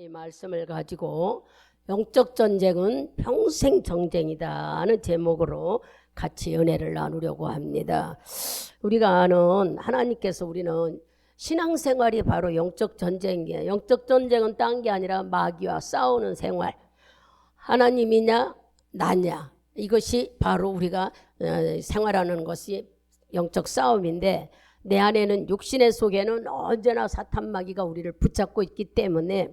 이 말씀을 가지고 영적 전쟁은 평생 전쟁이다 하는 제목으로 같이 은혜를 나누려고 합니다. 우리가 아는 하나님께서 우리는 신앙생활이 바로 영적 전쟁이에요. 영적 전쟁은 딴 게 아니라 마귀와 싸우는 생활. 하나님이냐 나냐, 이것이 바로 우리가 생활하는 것이 영적 싸움인데, 내 안에는 육신의 속에는 언제나 사탄 마귀가 우리를 붙잡고 있기 때문에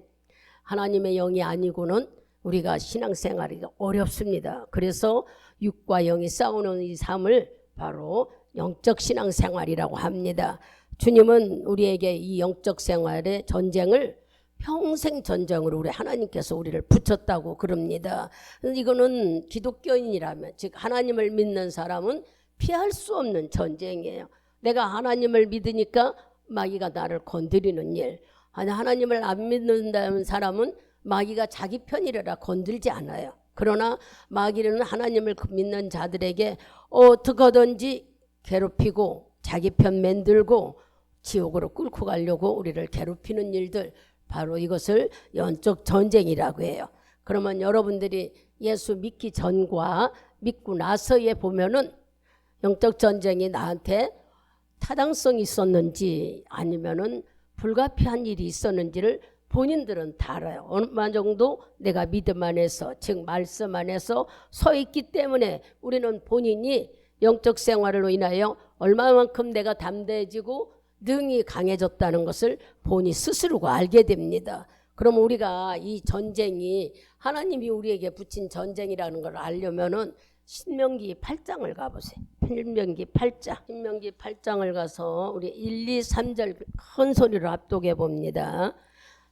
하나님의 영이 아니고는 우리가 신앙생활이 어렵습니다. 그래서 육과 영이 싸우는 이 삶을 바로 영적 신앙생활이라고 합니다. 주님은 우리에게 이 영적 생활의 전쟁을 평생 전쟁으로 우리 하나님께서 우리를 붙였다고 그럽니다. 이거는 기독교인이라면, 즉 하나님을 믿는 사람은 피할 수 없는 전쟁이에요. 내가 하나님을 믿으니까 마귀가 나를 건드리는 일, 하나님을 안 믿는다는 사람은 마귀가 자기 편이라 건들지 않아요. 그러나 마귀는 하나님을 믿는 자들에게 어떻게든지 괴롭히고 자기 편 만들고 지옥으로 끌고 가려고 우리를 괴롭히는 일들, 바로 이것을 영적 전쟁이라고 해요. 그러면 여러분들이 예수 믿기 전과 믿고 나서에 보면은 영적 전쟁이 나한테 타당성이 있었는지 아니면은 불가피한 일이 있었는지를 본인들은 다 알아요. 얼마 정도 내가 믿음 안에서, 즉 말씀 안에서 서 있기 때문에 우리는 본인이 영적 생활로 인하여 얼마만큼 내가 담대해지고 능히 강해졌다는 것을 본인 스스로가 알게 됩니다. 그럼 우리가 이 전쟁이 하나님이 우리에게 붙인 전쟁이라는 걸 알려면은 신명기 8장을 가보세요. 신명기 8장을 가서 우리 1, 2, 3절 큰 소리로 합독해 봅니다.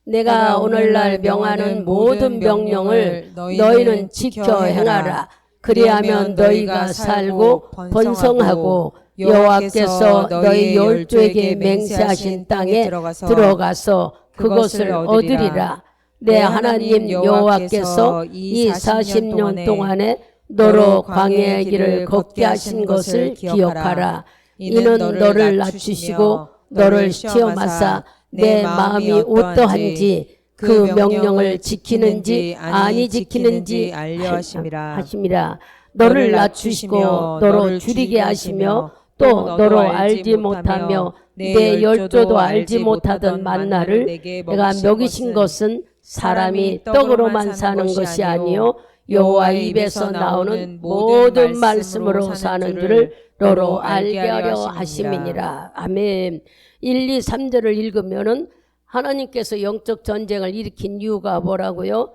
내가 오늘날 명하는 모든 명령을 너희는 지켜 행하라. 그리하면 너희가 살고 번성하고 여호와께서 너희 열조에게 맹세하신 땅에 들어가서 그것을 얻으리라. 내 하나님 여호와께서 이 40년 동안에 너로 광야의 길을 걷게 하신 것을 기억하라. 이는 너를 낮추시고 너를 시험하사 내 마음이 어떠한지 그 명령을 지키는지 아니 지키는지 알려 하심이라. 너를 낮추시고 너로 줄이게 하시며 또 너로 알지 못하며 내 열조도 알지 못하던 만나를 내가 먹이신 것은 사람이 떡으로만 사는 것이 아니요 여호와 입에서 나오는 모든 말씀으로 사는 줄을 너로 알게 하려 하심이니라. 아멘. 1, 2, 3절을 읽으면은 하나님께서 영적 전쟁을 일으킨 이유가 뭐라고요?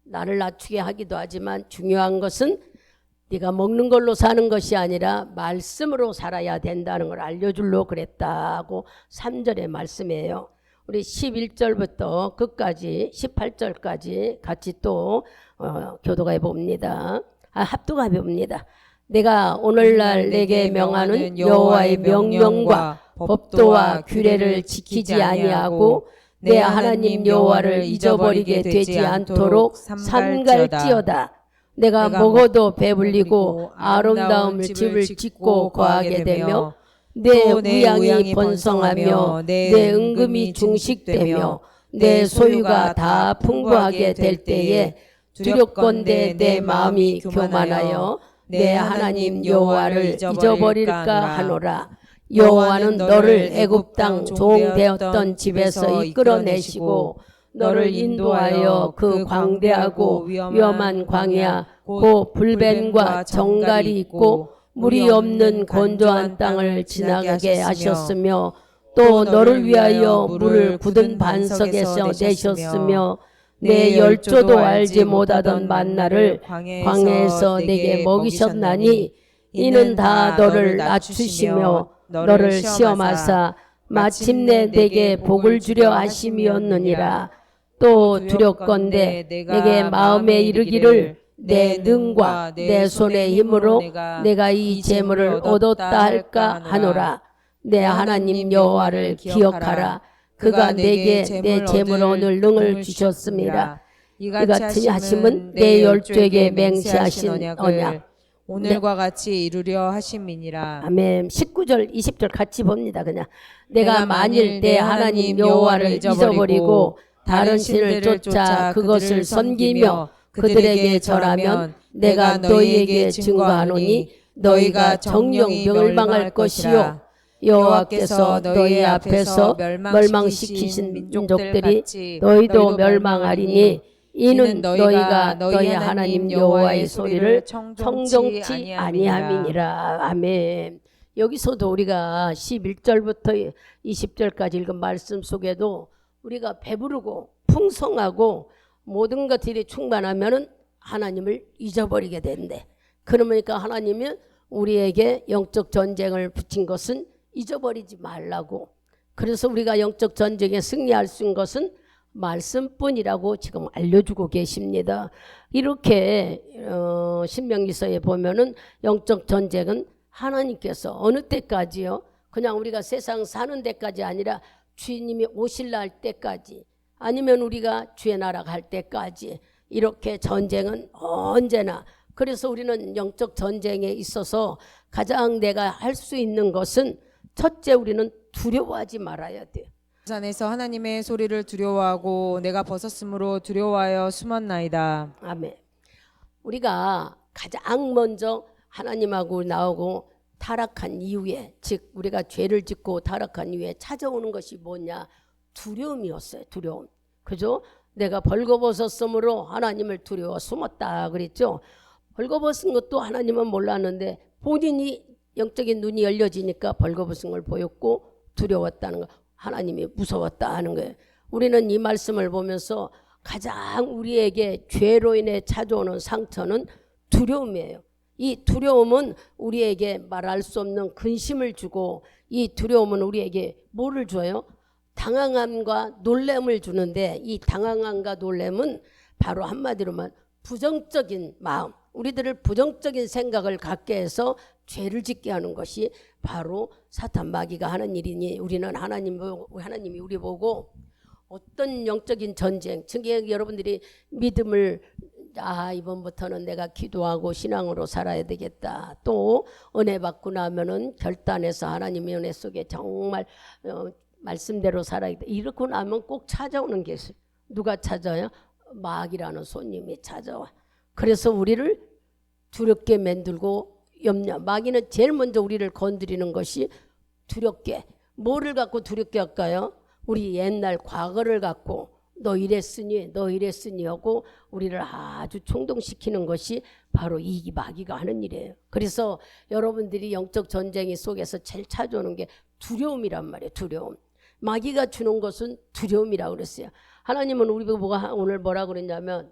나를 낮추게 하기도 하지만 중요한 것은 네가 먹는 걸로 사는 것이 아니라 말씀으로 살아야 된다는 걸 알려주려고 그랬다고 3절의 말씀이에요. 우리 11절부터 끝까지 18절까지 같이 또 교도가 해봅니다. 합독해 봅니다. 내가 오늘날 내게 명하는 여호와의 명령과 법도와 규례를 지키지 아니하고 내 하나님 여호와를 잊어버리게 되지 않도록 삼갈지어다. 내가 먹어도 배불리고 아름다운 집을 짓고 거하게 되며 내 우양이 번성하며 내 은금이 중식되며 내 소유가 다 풍부하게 될 때에 두렵건대 내 마음이 교만하여 내 하나님 여호와를 잊어버릴까 하노라. 여호와는 너를 애굽 땅 종 되었던 집에서 이끌어내시고 너를 인도하여 그 광대하고 위험한 광야 고 불뱀과 정갈이 있고 물이 없는 건조한 땅을 지나가게 하셨으며 또 너를 위하여 물을 굳은 반석에서 내셨으며 내 열조도 알지 못하던 만나를 광야에서 내게 먹이셨나니 이는 다 너를 낮추시며 너를 시험하사 마침내 내게 복을 주려 하심이었느니라. 또 두렵건대 내게 마음에 이르기를 내 능과 내 손의 힘으로 내가 이 재물을 얻었다 할까 하노라. 내 하나님 여호와를 기억하라. 그가 내게 내 재물 오늘 능을 주셨습니다. 이같이 하심은 내 열조에게 맹세하신 언약 오늘과 같이 이루려 하심이니라. 아멘. 19절 20절 같이 봅니다. 그냥 내가 만일 내 하나님 여호와를 잊어버리고 다른 신을 쫓아 그것을 섬기며 그들에게 절하면 내가 너희에게 증거하노니 너희가 정령이 멸망할 것이요 여호와께서 너희 앞에서 멸망시키신 민족들이 너희도 멸망하리니 이는 너희가 너희 하나님 여호와의 소리를 청종치 아니함이니라. 아멘. 여기서도 우리가 11절부터 20절까지 읽은 말씀 속에도 우리가 배부르고 풍성하고 모든 것들이 충만하면 하나님을 잊어버리게 된대. 그러니까 하나님이 우리에게 영적 전쟁을 붙인 것은 잊어버리지 말라고. 그래서 우리가 영적 전쟁에 승리할 수 있는 것은 말씀뿐이라고 지금 알려주고 계십니다. 이렇게 신명기서에 보면은 영적 전쟁은 하나님께서 어느 때까지요? 그냥 우리가 세상 사는 데까지 아니라 주님이 오실 날 때까지, 아니면 우리가 주의 나라 갈 때까지 이렇게 전쟁은 언제나. 그래서 우리는 영적 전쟁에 있어서 가장 내가 할 수 있는 것은 첫째, 우리는 두려워하지 말아야 돼요. 산에서 하나님의 소리를 두려워하고 내가 벗었으므로 두려워하여 숨었나이다. 아멘. 우리가 가장 먼저 하나님하고 나오고 타락한 이후에, 즉 우리가 죄를 짓고 타락한 이후에 찾아오는 것이 뭐냐? 두려움이었어요. 두려움. 그죠? 내가 벌거벗었으므로 하나님을 두려워 숨었다 그랬죠. 벌거벗은 것도 하나님은 몰랐는데 본인이 영적인 눈이 열려지니까 벌거벗은 걸 보였고 두려웠다는 거, 하나님이 무서웠다 하는 거예요. 우리는 이 말씀을 보면서 가장 우리에게 죄로 인해 찾아오는 상처는 두려움이에요. 이 두려움은 우리에게 말할 수 없는 근심을 주고, 이 두려움은 우리에게 뭐를 줘요? 당황함과 놀램을 주는데, 이 당황함과 놀램은 바로 한마디로만 부정적인 마음, 우리들을 부정적인 생각을 갖게 해서 죄를 짓게 하는 것이 바로 사탄 마귀가 하는 일이니, 우리는 하나님이 우리 보고 어떤 영적인 전쟁, 즉에 여러분들이 믿음을 이번부터는 내가 기도하고 신앙으로 살아야 되겠다. 또 은혜 받고 나면은 결단해서 하나님의 은혜 속에 정말 말씀대로 살아야겠다. 이러고 나면 꼭 찾아오는 게 있어요. 누가 찾아요? 마귀라는 손님이 찾아와. 그래서 우리를 두렵게 만들고 마귀는 제일 먼저 우리를 건드리는 것이 두렵게. 뭐를 갖고 두렵게 할까요? 우리 옛날 과거를 갖고 너 이랬으니 하고 우리를 아주 충동시키는 것이 바로 이 마귀가 하는 일이에요. 그래서 여러분들이 영적 전쟁이 속에서 제일 찾아오는 게 두려움이란 말이에요. 두려움. 마귀가 주는 것은 두려움이라고 그랬어요. 하나님은 우리 보고 오늘 뭐라 그랬냐면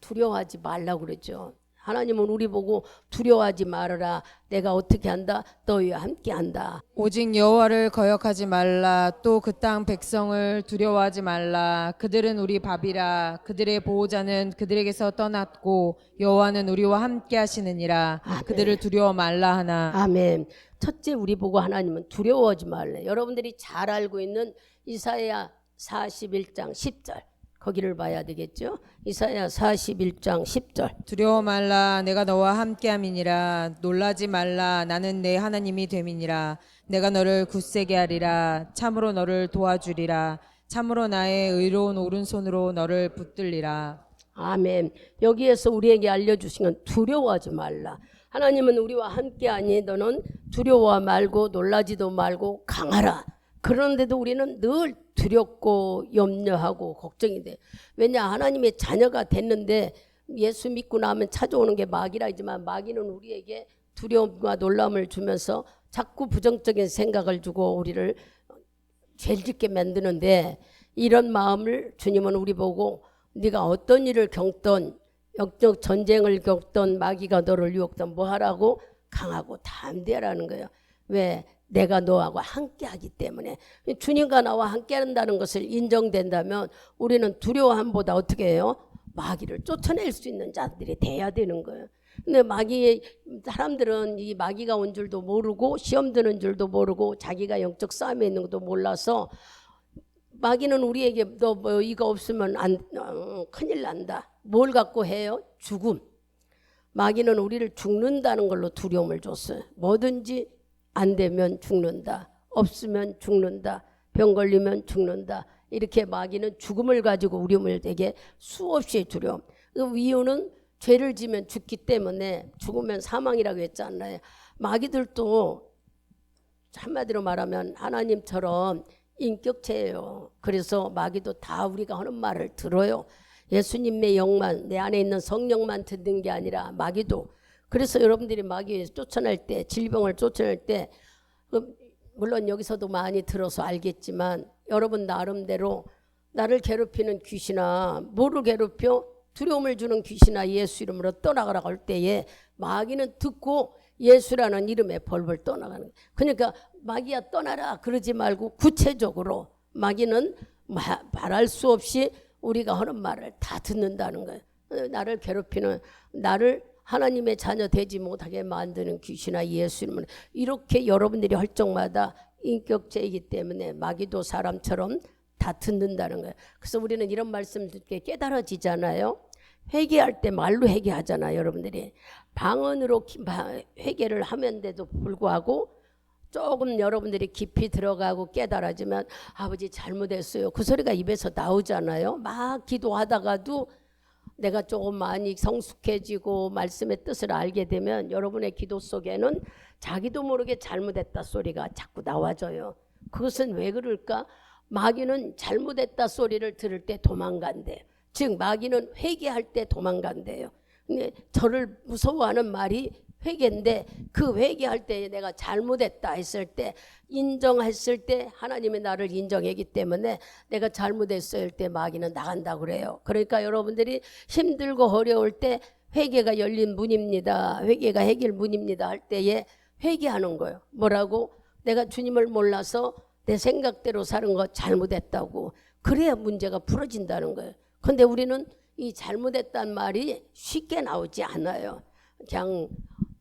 두려워하지 말라고 그랬죠. 하나님은 우리 보고 두려워하지 말아라. 내가 어떻게 한다? 너희와 함께 한다. 오직 여호와를 거역하지 말라. 또 그 땅 백성을 두려워하지 말라. 그들은 우리 밥이라. 그들의 보호자는 그들에게서 떠났고 여호와는 우리와 함께 하시느니라. 아멘. 그들을 두려워 말라 하나. 아멘. 첫째, 우리 보고 하나님은 두려워하지 말래. 여러분들이 잘 알고 있는 이사야 41장 10절 거기를 봐야 되겠죠. 이사야 41장 10절. 두려워 말라. 내가 너와 함께함이니라. 놀라지 말라. 나는 내 하나님이 됨이니라. 내가 너를 굳세게 하리라. 참으로 너를 도와주리라. 참으로 나의 의로운 오른손으로 너를 붙들리라. 아멘. 여기에서 우리에게 알려주신 건 두려워하지 말라. 하나님은 우리와 함께하니 너는 두려워 말고 놀라지도 말고 강하라. 그런데도 우리는 늘 두렵고 염려하고 걱정이 돼. 왜냐? 하나님의 자녀가 됐는데 예수 믿고 나면 찾아오는 게 마귀라 하지만 마귀는 우리에게 두려움과 놀람을 주면서 자꾸 부정적인 생각을 주고 우리를 죄짓게 만드는데, 이런 마음을 주님은 우리 보고 네가 어떤 일을 겪던, 영적 전쟁을 겪던, 마귀가 너를 유혹던 뭐 하라고? 강하고 담대하라는 거예요. 왜? 내가 너하고 함께하기 때문에. 주님과 나와 함께한다는 것을 인정된다면 우리는 두려움보다 어떻게 해요? 마귀를 쫓아낼 수 있는 자들이 돼야 되는 거예요. 근데 사람들은 이 마귀가 온 줄도 모르고 시험 드는 줄도 모르고 자기가 영적 싸움에 있는 것도 몰라서, 마귀는 우리에게 너 뭐 이거 없으면 큰일 난다. 뭘 갖고 해요? 죽음. 마귀는 우리를 죽는다는 걸로 두려움을 줬어요. 뭐든지 안 되면 죽는다. 없으면 죽는다. 병 걸리면 죽는다. 이렇게 마귀는 죽음을 가지고 우리에게 수없이 두려움. 그 이유는 죄를 지면 죽기 때문에, 죽으면 사망이라고 했잖아요. 마귀들도 한마디로 말하면 하나님처럼 인격체예요. 그래서 마귀도 다 우리가 하는 말을 들어요. 예수님의 영만, 내 안에 있는 성령만 듣는 게 아니라 마귀도. 그래서 여러분들이 마귀 쫓아낼 때, 질병을 쫓아낼 때, 물론 여기서도 많이 들어서 알겠지만 여러분 나름대로 나를 괴롭히는 귀신아, 뭐를 괴롭혀? 두려움을 주는 귀신아 예수 이름으로 떠나가라고 할 때에 마귀는 듣고 예수라는 이름의 벌벌 떠나가는 거예요. 그러니까 마귀야 떠나라 그러지 말고 구체적으로 마귀는 말할 수 없이 우리가 하는 말을 다 듣는다는 거예요. 나를 괴롭히는, 나를 하나님의 자녀 되지 못하게 만드는 귀신아 예수 이름으로, 이렇게 여러분들이 할 적마다 인격체이기 때문에 마귀도 사람처럼 다 듣는다는 거예요. 그래서 우리는 이런 말씀 듣게 깨달아지잖아요. 회개할 때 말로 회개하잖아요. 여러분들이 방언으로 회개를 하면데도 불구하고 조금 여러분들이 깊이 들어가고 깨달아지면 아버지 잘못했어요, 그 소리가 입에서 나오잖아요. 막 기도하다가도 내가 조금 많이 성숙해지고 말씀의 뜻을 알게 되면 여러분의 기도 속에는 자기도 모르게 잘못했다 소리가 자꾸 나와져요. 그것은 왜 그럴까? 마귀는 잘못했다 소리를 들을 때 도망간대요. 즉 마귀는 회개할 때 도망간대요. 근데 저를 무서워하는 말이 회개인데, 그 회개할 때 내가 잘못했다 했을 때, 인정했을 때 하나님이 나를 인정했기 때문에 내가 잘못했을 때 마귀는 나간다고 그래요. 그러니까 여러분들이 힘들고 어려울 때 회개가 열린 문입니다, 회개가 해결 문입니다 할 때에 회개하는 거예요. 뭐라고? 내가 주님을 몰라서 내 생각대로 사는 거 잘못했다고. 그래야 문제가 풀어진다는 거예요. 근데 우리는 이 잘못했다는 말이 쉽게 나오지 않아요. 그냥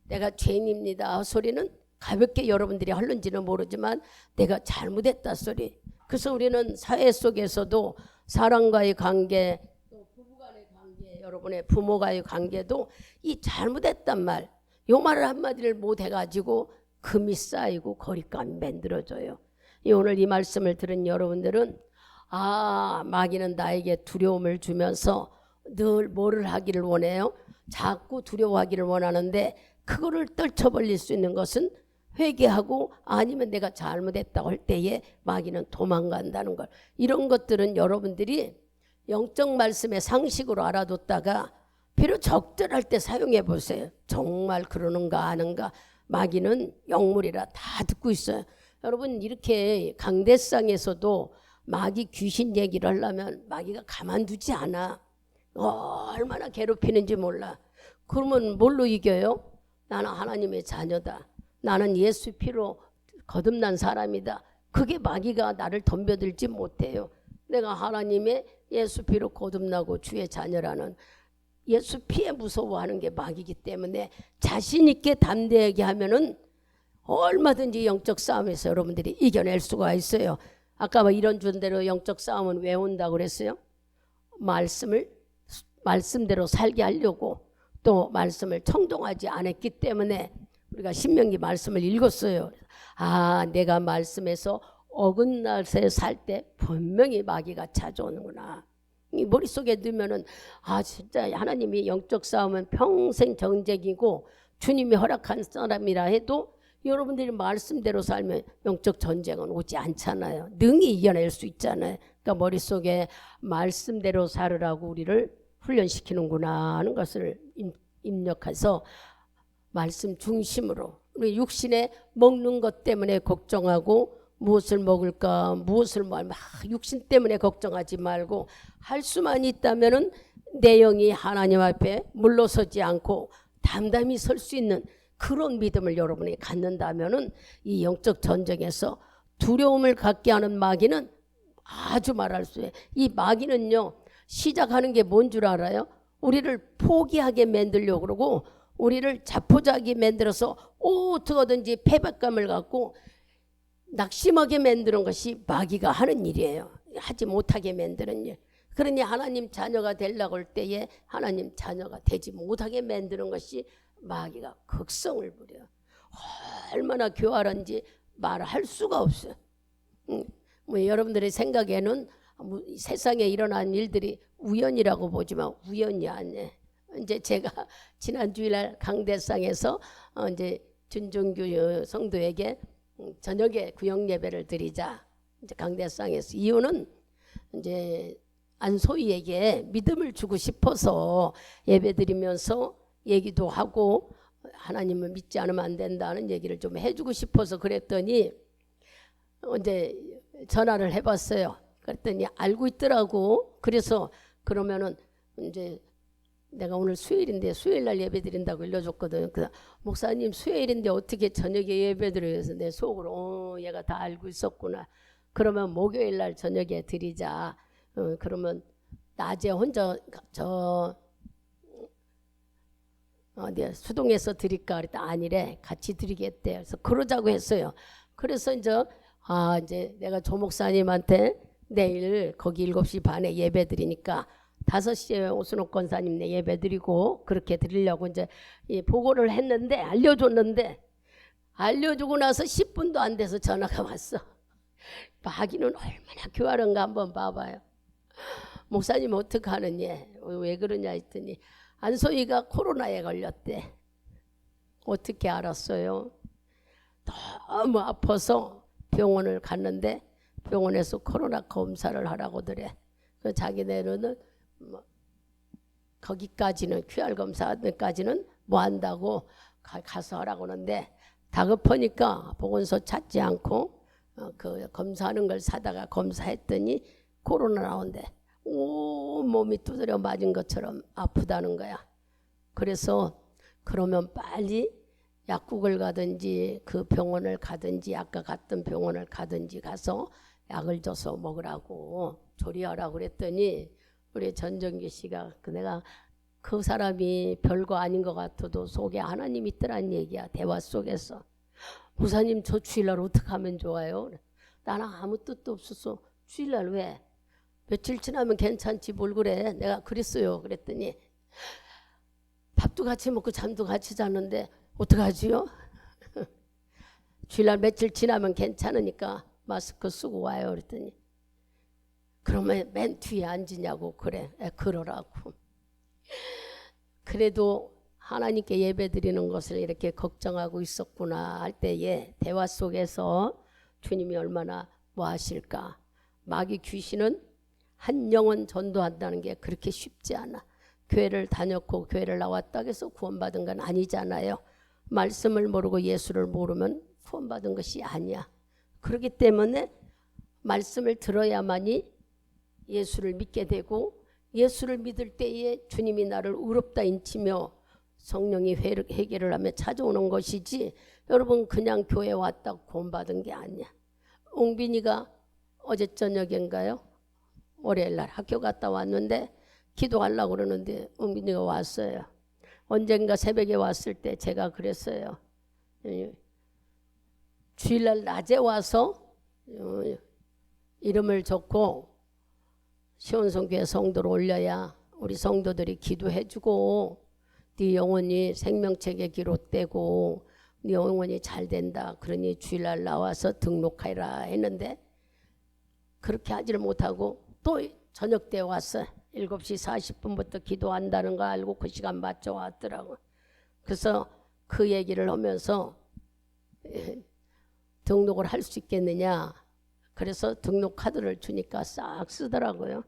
내가 죄인입니다 소리는 가볍게 여러분들이 하는지는 모르지만 내가 잘못했다 소리. 그래서 우리는 사회 속에서도 사람과의 관계, 또 부부간의 관계, 여러분의 부모와의 관계도 이 잘못했단 말, 요 말을 한마디를 못 해가지고 금이 쌓이고 거리감이 만들어져요. 오늘 이 말씀을 들은 여러분들은 마귀는 나에게 두려움을 주면서 늘 뭐를 하기를 원해요? 자꾸 두려워하기를 원하는데, 그거를 떨쳐버릴 수 있는 것은 회개하고 아니면 내가 잘못했다고 할 때에 마귀는 도망간다는 걸. 이런 것들은 여러분들이 영적 말씀의 상식으로 알아뒀다가 비록 적절할 때 사용해 보세요. 정말 그러는가 아는가. 마귀는 영물이라 다 듣고 있어요. 여러분 이렇게 강대상에서도 마귀 귀신 얘기를 하려면 마귀가 가만두지 않아. 얼마나 괴롭히는지 몰라. 그러면 뭘로 이겨요? 나는 하나님의 자녀다, 나는 예수 피로 거듭난 사람이다. 그게 마귀가 나를 덤벼들지 못해요. 내가 하나님의 예수 피로 거듭나고 주의 자녀라는 예수 피에 무서워하는 게 마귀이기 때문에 자신 있게 담대하게 하면은 얼마든지 영적 싸움에서 여러분들이 이겨낼 수가 있어요. 아까 이런 준대로 영적 싸움은 왜 온다고 그랬어요? 말씀대로 살게 하려고, 또 말씀을 청종하지 않았기 때문에. 우리가 신명기 말씀을 읽었어요. 내가 말씀에서 어긋나서 살 때 분명히 마귀가 찾아오는구나. 이 머릿속에 넣으면은 진짜 하나님이 영적 싸움은 평생 정쟁이고 주님이 허락한 사람이라 해도 여러분들이 말씀대로 살면 영적 전쟁은 오지 않잖아요. 능히 이겨낼 수 있잖아요. 그러니까 머릿속에 말씀대로 살으라고 우리를 훈련시키는구나 하는 것을 입력해서 말씀 중심으로, 우리 육신에 먹는 것 때문에 걱정하고 무엇을 먹을까 무엇을 육신 때문에 걱정하지 말고 할 수만 있다면은 내 영이 하나님 앞에 물러서지 않고 담담히 설 수 있는 그런 믿음을 여러분이 갖는다면은 이 영적 전쟁에서 두려움을 갖게 하는 마귀는 아주 말할 수 있어요. 이 마귀는요, 시작하는 게 뭔 줄 알아요? 우리를 포기하게 만들려고 그러고 우리를 자포자기 만들어서 어떻게든지 패배감을 갖고 낙심하게 만드는 것이 마귀가 하는 일이에요. 하지 못하게 만드는 일. 그러니 하나님 자녀가 되려고 할 때에 하나님 자녀가 되지 못하게 만드는 것이 마귀가 극성을 부려요. 얼마나 교활한지 말할 수가 없어요. 여러분들의 생각에는 세상에 일어난 일들이 우연이라고 보지만 우연이 아니에요. 이제 제가 지난 주일날 강대상에서 이제 준종교 성도에게 저녁에 구역 예배를 드리자. 이제 강대상에서 이유는 이제 안소희에게 믿음을 주고 싶어서 예배 드리면서 얘기도 하고 하나님을 믿지 않으면 안 된다는 얘기를 좀 해주고 싶어서 그랬더니 이제 전화를 해봤어요. 그랬더니 알고 있더라고. 그래서 그러면은 이제 내가 오늘 수요일인데 수요일날 예배 드린다고 일러줬거든. 그 목사님 수요일인데 어떻게 저녁에 예배 드려요? 그래서 내 속으로 얘가 다 알고 있었구나. 그러면 목요일날 저녁에 드리자. 그러면 낮에 혼자 어디 수동에서 드릴까 그랬더니 아니래. 같이 드리겠대. 그래서 그러자고 했어요. 그래서 이제 내가 조 목사님한테 내일 거기 7시 반에 예배 드리니까 5시에 오순옥 권사님 예배 드리고 그렇게 드리려고 이제 보고를 했는데 알려주고 나서 10분도 안 돼서 전화가 왔어. 마귀는 얼마나 교활한가 한번 봐봐요. 목사님 어떡하느냐 왜 그러냐 했더니 안소희가 코로나에 걸렸대. 어떻게 알았어요? 너무 아파서 병원을 갔는데 병원에서 코로나 검사를 하라고 그래. 그 자기네는 거기까지는 QR 검사까지는 뭐 한다고 가서 하라고 하는데 다급하니까 보건소 찾지 않고 그 검사하는 걸 사다가 검사했더니 코로나 나온대. 온 몸이 두드려 맞은 것처럼 아프다는 거야. 그래서 그러면 빨리 약국을 가든지 그 병원을 가든지 아까 갔던 병원을 가든지 가서 약을 줘서 먹으라고 조리하라고 그랬더니 우리 전정기 씨가 내가 그 사람이 별거 아닌 것 같아도 속에 하나님 있더란 얘기야. 대화 속에서. 목사님 저 주일날 어떻게 하면 좋아요? 나는 아무 뜻도 없어서 주일날 왜? 며칠 지나면 괜찮지 뭘 그래. 내가 그랬어요. 그랬더니 밥도 같이 먹고 잠도 같이 자는데 어떡하지요? 주일날 며칠 지나면 괜찮으니까 마스크 쓰고 와요. 그랬더니 그러면 맨 뒤에 앉으냐고. 그래. 그러라고. 그래도 하나님께 예배 드리는 것을 이렇게 걱정하고 있었구나 할 때에 대화 속에서 주님이 얼마나 뭐 하실까. 마귀 귀신은 한 영혼 전도한다는 게 그렇게 쉽지 않아. 교회를 다녔고 교회를 나왔다 해서 구원받은 건 아니잖아요. 말씀을 모르고 예수를 모르면 구원받은 것이 아니야. 그렇기 때문에 말씀을 들어야만이 예수를 믿게 되고 예수를 믿을 때에 주님이 나를 의롭다 인치며 성령이 회개를 하며 찾아오는 것이지 여러분 그냥 교회 왔다고 구원받은 게 아니야. 옹빈이가 어제 저녁인가요? 월요일날 학교 갔다 왔는데 기도하려고 그러는데 옹빈이가 왔어요. 언젠가 새벽에 왔을 때 제가 그랬어요. 주일날 낮에 와서 이름을 적고 시온성교회 성도로 올려야 우리 성도들이 기도해주고 네 영혼이 생명책에 기록되고 네 영혼이 잘 된다. 그러니 주일날 나와서 등록하라 했는데 그렇게 하지를 못하고 또 저녁 때 왔어. 7시 40분부터 기도한다는 거 알고 그 시간 맞춰 왔더라고. 그래서 그 얘기를 하면서 등록을 할 수 있겠느냐. 그래서 등록 카드를 주니까 싹 쓰더라고요.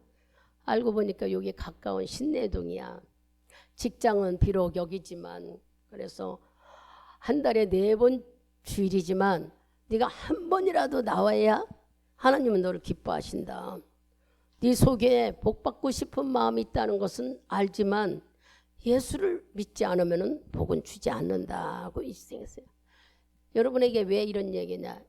알고 보니까 여기 가까운 신내동이야. 직장은 비록 여기지만 그래서 한 달에 4번 주일이지만 네가 한 번이라도 나와야 하나님은 너를 기뻐하신다. 네 속에 복 받고 싶은 마음이 있다는 것은 알지만 예수를 믿지 않으면 복은 주지 않는다고 일생했어요. 여러분에게 왜 이런 얘기냐.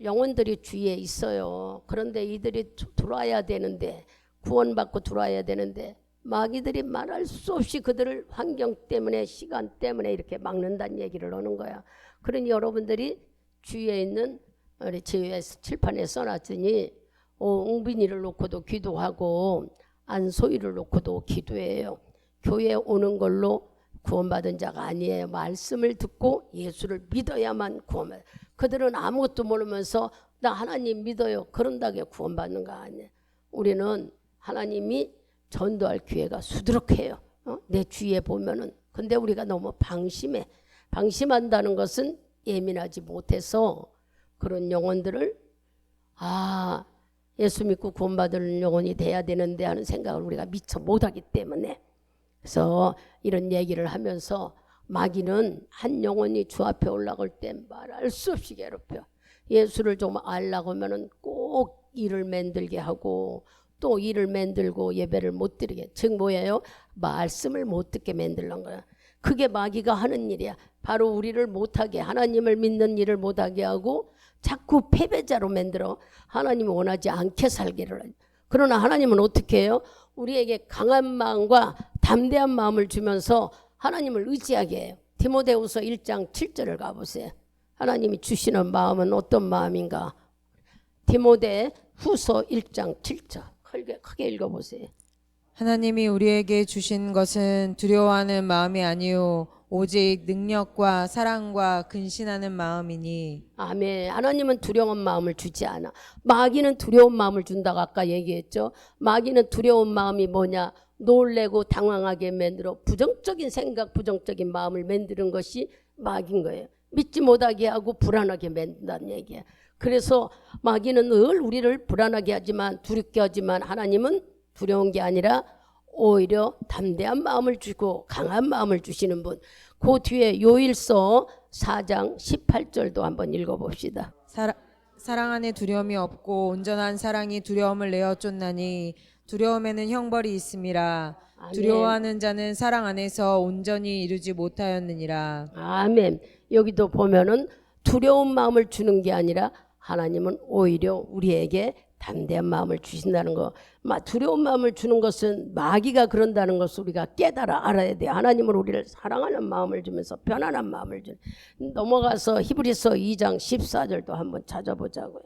영혼들이 주위에 있어요. 그런데 이들이 들어와야 되는데 구원받고 들어와야 되는데 마귀들이 말할 수 없이 그들을 환경 때문에 시간 때문에 이렇게 막는다는 얘기를 하는 거야. 그러니 여러분들이 주위에 있는 우리 지휘에서 칠판에 써놨더니 옹빈이를 놓고도 기도하고 안소희를 놓고도 기도해요. 교회에 오는 걸로 구원받은 자가 아니에요. 말씀을 듣고 예수를 믿어야만 구원받아요. 그들은 아무것도 모르면서 나 하나님 믿어요. 그런다고 구원받는 거 아니에요. 우리는 하나님이 전도할 기회가 수두룩해요. 내 주위에 보면은. 근데 우리가 너무 방심해. 방심한다는 것은 예민하지 못해서 그런 영혼들을 예수 믿고 구원받을 영혼이 돼야 되는데 하는 생각을 우리가 미처 못하기 때문에, 그래서 이런 얘기를 하면서 마귀는 한 영혼이 주 앞에 올라갈 때 말할 수 없이 괴롭혀. 예수를 좀 알라고 하면은 꼭 일을 만들게 하고 또 일을 만들고 예배를 못 드리게. 즉 뭐예요? 말씀을 못 듣게 만들는 거야. 그게 마귀가 하는 일이야. 바로 우리를 못하게, 하나님을 믿는 일을 못하게 하고 자꾸 패배자로 만들어 하나님이 원하지 않게 살기를 해요. 그러나 하나님은 어떻게 해요? 우리에게 강한 마음과 담대한 마음을 주면서 하나님을 의지하게 해요. 디모데후서 1장 7절을 가보세요. 하나님이 주시는 마음은 어떤 마음인가? 디모데후서 1장 7절 크게 읽어보세요. 하나님이 우리에게 주신 것은 두려워하는 마음이 아니요 오직 능력과 사랑과 근신하는 마음이니. 아멘. 하나님은 두려운 마음을 주지 않아. 마귀는 두려운 마음을 준다고 아까 얘기했죠. 마귀는 두려운 마음이 뭐냐? 놀래고 당황하게 만들어 부정적인 생각, 부정적인 마음을 만드는 것이 마귀인 거예요. 믿지 못하게 하고 불안하게 만든다는 얘기예요. 그래서 마귀는 늘 우리를 불안하게 하지만, 두렵게 하지만, 하나님은 두려운 게 아니라 오히려 담대한 마음을 주고 강한 마음을 주시는 분. 그 뒤에 요일서 4장 18절도 한번 읽어봅시다. 사랑 안에 두려움이 없고 온전한 사랑이 두려움을 내어 쫓나니 두려움에는 형벌이 있음이라. 아멘. 두려워하는 자는 사랑 안에서 온전히 이루지 못하였느니라. 아멘. 여기도 보면은 두려운 마음을 주는 게 아니라 하나님은 오히려 우리에게 담대한 마음을 주신다는 거. 두려운 마음을 주는 것은 마귀가 그런다는 것을 우리가 깨달아 알아야 돼. 하나님은 우리를 사랑하는 마음을 주면서 편안한 마음을 주는. 넘어가서 히브리서 2장 14절도 한번 찾아보자고요.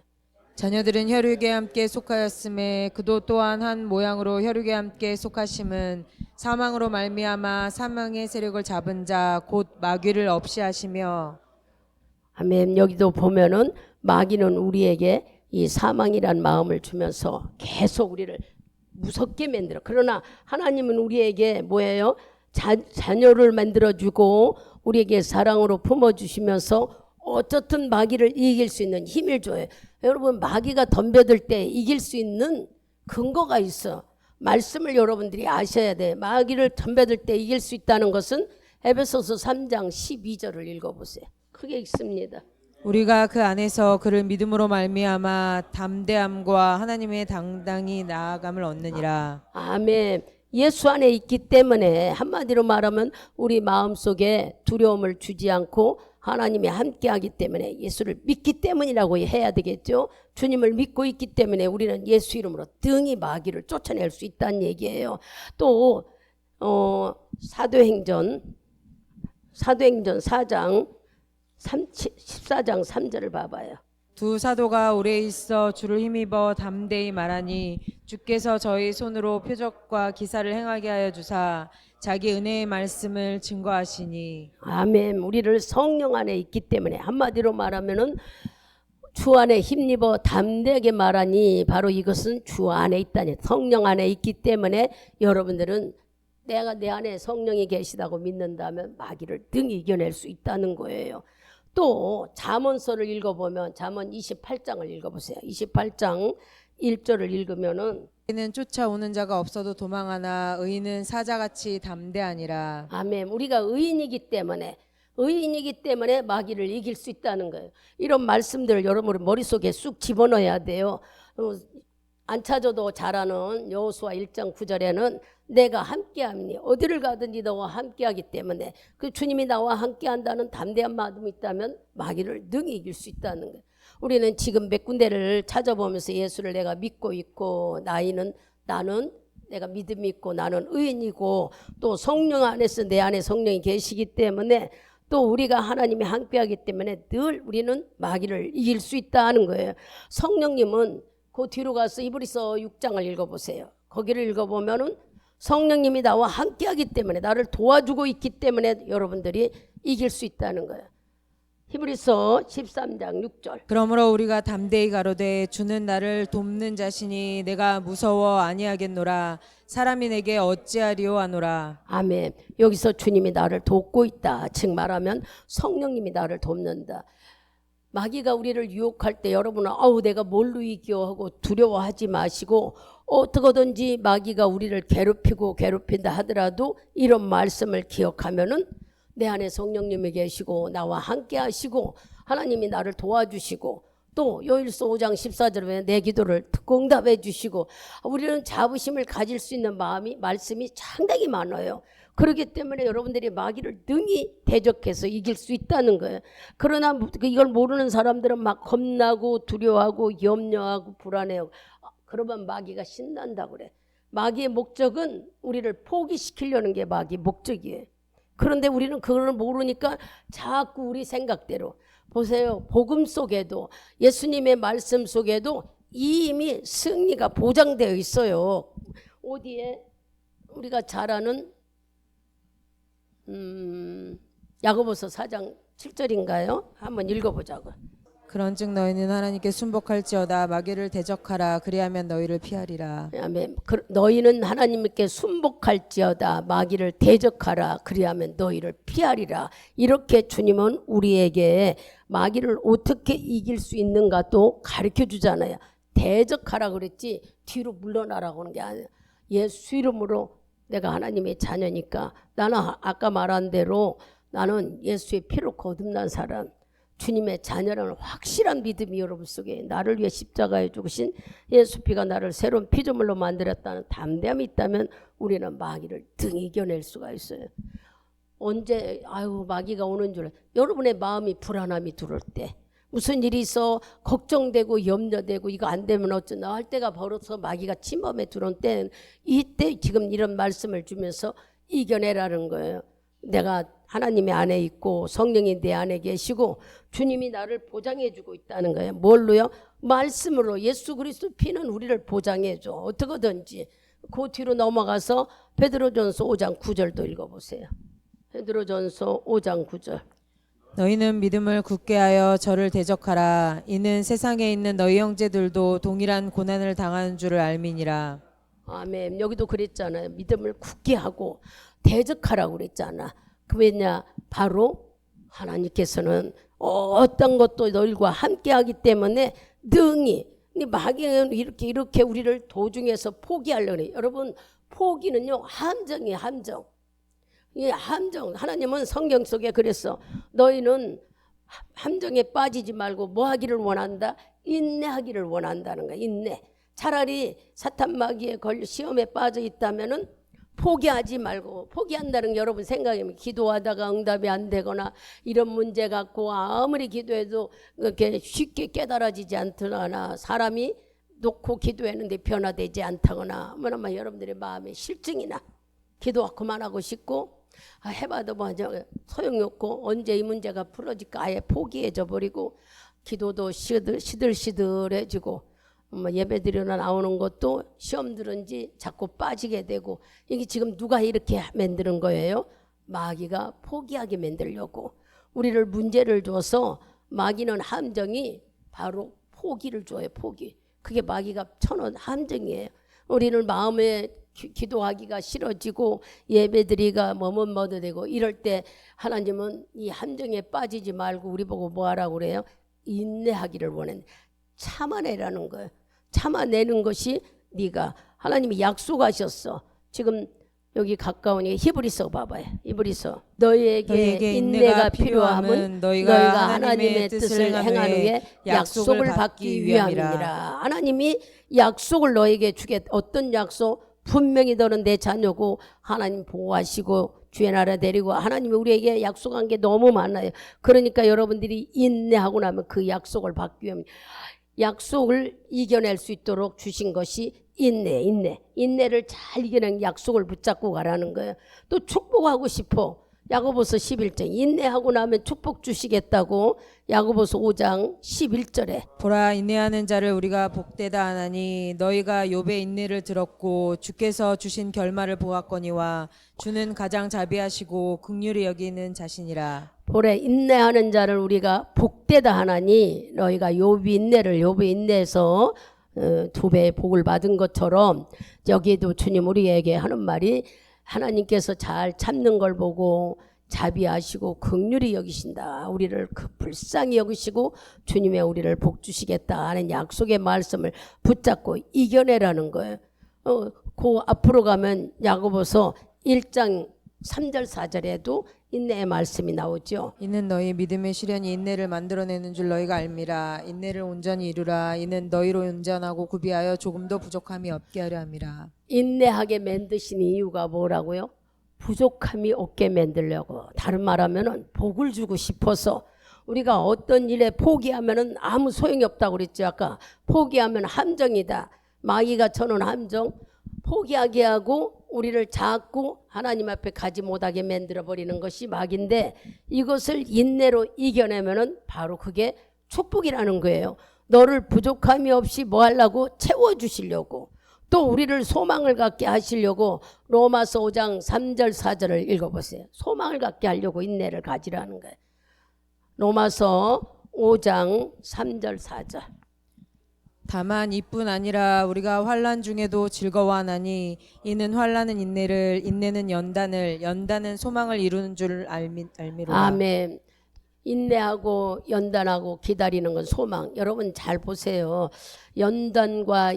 자녀들은 혈육에 함께 속하였음에 그도 또한 한 모양으로 혈육에 함께 속하심은 사망으로 말미암아 사망의 세력을 잡은 자 곧 마귀를 없이 하시며. 아멘. 여기도 보면은 마귀는 우리에게 이 사망이란 마음을 주면서 계속 우리를 무섭게 만들어. 그러나 하나님은 우리에게 뭐예요? 자녀를 만들어주고 우리에게 사랑으로 품어주시면서 어떻든 마귀를 이길 수 있는 힘을 줘요. 여러분, 마귀가 덤벼들 때 이길 수 있는 근거가 있어. 말씀을 여러분들이 아셔야 돼. 마귀를 덤벼들 때 이길 수 있다는 것은 에베소서 3장 12절을 읽어보세요. 크게 읽습니다. 우리가 그 안에서 그를 믿음으로 말미암아 담대함과 하나님의 당당히 나아감을 얻느니라. 아멘. 예수 안에 있기 때문에 한마디로 말하면 우리 마음속에 두려움을 주지 않고 하나님이 함께하기 때문에 예수를 믿기 때문이라고 해야 되겠죠. 주님을 믿고 있기 때문에 우리는 예수 이름으로 등이 마귀를 쫓아낼 수 있다는 얘기예요. 또 사도행전 4장 14장 3절을 봐봐요. 두 사도가 오래 있어 주를 힘입어 담대히 말하니 주께서 저희 손으로 표적과 기사를 행하게 하여 주사 자기 은혜의 말씀을 증거하시니. 아멘. 우리를 성령 안에 있기 때문에 한마디로 말하면은 주 안에 힘입어 담대하게 말하니 바로 이것은 주 안에 있다니, 성령 안에 있기 때문에 여러분들은 내가 내 안에 성령이 계시다고 믿는다면 마귀를 등이 이겨낼 수 있다는 거예요. 또 잠언서를 읽어보면 잠언 28장을 읽어보세요. 28장 1절을 읽으면은 의인은 쫓아오는 자가 없어도 도망하나 의인은 사자같이 담대하니라. 아멘. 우리가 의인이기 때문에 마귀를 이길 수 있다는 거예요. 이런 말씀들을 여러분 머릿속에 쑥 집어넣어야 돼요. 안 찾아도 잘하는 여호수아 1장 9절에는 내가 함께함이니 어디를 가든지 너와 함께하기 때문에 그 주님이 나와 함께한다는 담대한 마음이 있다면 마귀를 능히 이길 수 있다는 거예요. 우리는 지금 몇 군데를 찾아보면서 예수를 내가 믿고 있고 나는 내가 믿음이 있고 나는 의인이고 또 성령 안에서 내 안에 성령이 계시기 때문에 또 우리가 하나님이 함께하기 때문에 늘 우리는 마귀를 이길 수 있다는 거예요. 성령님은 그 뒤로 가서 히브리서 6장을 읽어보세요. 거기를 읽어보면은 성령님이 나와 함께하기 때문에 나를 도와주고 있기 때문에 여러분들이 이길 수 있다는 거예요. 히브리서 13장 6절. 그러므로 우리가 담대히 가로되 주는 나를 돕는 자신이 내가 무서워 아니하겠노라. 사람이 내게 어찌하리요 하노라. 아멘. 여기서 주님이 나를 돕고 있다. 즉 말하면 성령님이 나를 돕는다. 마귀가 우리를 유혹할 때 여러분은 내가 뭘로 이겨 하고 두려워하지 마시고, 어떻게든지 마귀가 우리를 괴롭힌다 하더라도 이런 말씀을 기억하면은 내 안에 성령님이 계시고 나와 함께 하시고 하나님이 나를 도와주시고, 또 요일서 5장 14절에 내 기도를 듣고 응답해 주시고, 우리는 자부심을 가질 수 있는 말씀이 상당히 많아요. 그렇기 때문에 여러분들이 마귀를 능히 대적해서 이길 수 있다는 거예요. 그러나 이걸 모르는 사람들은 막 겁나고 두려워하고 염려하고 불안해하고, 그러면 마귀가 신난다고 그래. 마귀의 목적은 우리를 포기시키려는 게 마귀의 목적이에요. 그런데 우리는 그걸 모르니까 자꾸 우리 생각대로. 보세요. 복음 속에도, 예수님의 말씀 속에도 이미 승리가 보장되어 있어요. 어디에? 우리가 잘 아는 야고보서 4장 7절인가요? 한번 읽어보자고. 그런즉 너희는 하나님께 순복할지어다. 마귀를 대적하라. 그리하면 너희를 피하리라. 아멘. 너희는 하나님께 순복할지어다. 마귀를 대적하라. 그리하면 너희를 피하리라. 이렇게 주님은 우리에게 마귀를 어떻게 이길 수 있는가 또 가르쳐 주잖아요. 대적하라 그랬지 뒤로 물러나라고 하는 게 아니에요. 예수 이름으로 내가 하나님의 자녀니까, 나는 아까 말한 대로 나는 예수의 피로 거듭난 사람, 주님의 자녀라는 확실한 믿음이 여러분 속에, 나를 위해 십자가에 죽으신 예수 피가 나를 새로운 피조물로 만들었다는 담대함이 있다면 우리는 마귀를 등히 이겨낼 수가 있어요. 언제 마귀가 오는 줄, 여러분의 마음이 불안함이 들을 때, 무슨 일이 있어 걱정되고 염려되고 이거 안 되면 어쩌나 할 때가 벌어서 마귀가 침범에 들어온 때는, 이때 지금 이런 말씀을 주면서 이겨내라는 거예요. 내가 하나님의 안에 있고 성령이 내 안에 계시고 주님이 나를 보장해 주고 있다는 거예요. 뭘로요? 말씀으로. 예수 그리스도 피는 우리를 보장해 줘. 어떻게든지. 그 뒤로 넘어가서 베드로전서 5장 9절도 읽어보세요. 베드로전서 5장 9절. 너희는 믿음을 굳게 하여 저를 대적하라. 이는 세상에 있는 너희 형제들도 동일한 고난을 당하는 줄을 알미니라. 아멘. 여기도 그랬잖아요. 믿음을 굳게 하고 대적하라고 그랬잖아. 그 왜냐? 바로 하나님께서는 어떤 것도 너희와 함께 하기 때문에 능히. 마귀는 이렇게 우리를 도중에서 포기하려고 해요. 여러분, 포기는요 함정이에요. 함정. 이 함정. 하나님은 성경 속에 그랬어. 너희는 함정에 빠지지 말고 뭐 하기를 원한다? 인내하기를 원한다는 거야. 인내. 차라리 사탄 마귀에 걸려 시험에 빠져 있다면은 포기하지 말고, 포기한다는 게 여러분 생각이면 기도하다가 응답이 안 되거나 이런 문제 갖고 아무리 기도해도 그렇게 쉽게 깨달아지지 않거나, 사람이 놓고 기도했는데 변화되지 않다거나, 뭐냐면 여러분들의 마음에 실증이나 기도 그만하고 싶고 해봐도 뭐 소용이 없고 언제 이 문제가 풀어질까 아예 포기해져 버리고, 기도도 시들시들해지고, 예배드리러 나오는 것도 시험 들은지 자꾸 빠지게 되고, 이게 지금 누가 이렇게 만드는 거예요? 마귀가 포기하게 만들려고 우리를 문제를 줘서, 마귀는 함정이 바로 포기를 줘요. 포기. 그게 마귀가 쳐놓은 함정이에요. 우리는 마음에 기도하기가 싫어지고 예배드리기가 머뭇머뭇되고 이럴 때 하나님은 이 함정에 빠지지 말고 우리 보고 뭐 하라고 그래요? 인내하기를 원해. 참아내라는 거예요. 참아내는 것이 네가, 하나님이 약속하셨어. 지금 여기 가까우니 히브리서 봐봐요. 히브리서. 너희에게 인내가 필요함은 너희가 하나님의 뜻을 행한 후에 약속을 받기 위함이니라. 하나님이 약속을 너에게 주겠다. 어떤 약속? 분명히 너는 내 자녀고 하나님 보호하시고 주의 나라 데리고, 하나님이 우리에게 약속한 게 너무 많아요. 그러니까 여러분들이 인내하고 나면 그 약속을 받기 위함, 약속을 이겨낼 수 있도록 주신 것이 인내를 잘 이겨낸 약속을 붙잡고 가라는 거예요. 또 축복하고 싶어. 야고보서 11장 인내하고 나면 축복 주시겠다고. 야고보서 5장 11절에 보라, 인내하는 자를 우리가 복되다 하나니 너희가 욥의 인내를 들었고 주께서 주신 결말을 보았거니와 주는 가장 자비하시고 긍휼히 여기는 자신이라. 볼에 인내하는 자를 우리가 복되다 하나니 너희가 욥이 인내해서 2배의 복을 받은 것처럼 여기에도 주님 우리에게 하는 말이 하나님께서 잘 참는 걸 보고 자비하시고 긍휼히 여기신다. 우리를 불쌍히 여기시고 주님의 우리를 복 주시겠다 하는 약속의 말씀을 붙잡고 이겨내라는 거예요. 그 앞으로 가면 야고보서 1장 3절 4절에도 인내의 말씀이 나오죠. 이는 너희 믿음의 시련이 인내를 만들어내는 줄 너희가 알미라. 인내를 온전히 이루라. 이는 너희로 온전하고 구비하여 조금도 부족함이 없게 하려 함이라. 인내하게 만드신 이유가 뭐라고요? 부족함이 없게 만들려고. 다른 말하면은 복을 주고 싶어서. 우리가 어떤 일에 포기하면은 아무 소용이 없다고 그랬죠. 아까 포기하면 함정이다. 마귀가 저는 함정. 포기하게 하고 우리를 자꾸 하나님 앞에 가지 못하게 만들어 버리는 것이 마귀인데, 이것을 인내로 이겨내면은 바로 그게 축복이라는 거예요. 너를 부족함이 없이 뭐 하려고? 채워주시려고, 또 우리를 소망을 갖게 하시려고. 로마서 5장 3절 4절을 읽어보세요. 소망을 갖게 하려고 인내를 가지라는 거예요. 로마서 5장 3절 4절. 다만 이뿐 아니라 우리가 환난 중에도 즐거워하나니 이는 환난은 인내를, 인내는 연단을, 연단은 소망을 이루는 줄 알미로라. 아멘. 인내하고 연단하고 기다리는 건 소망. 여러분 잘 보세요. 연단과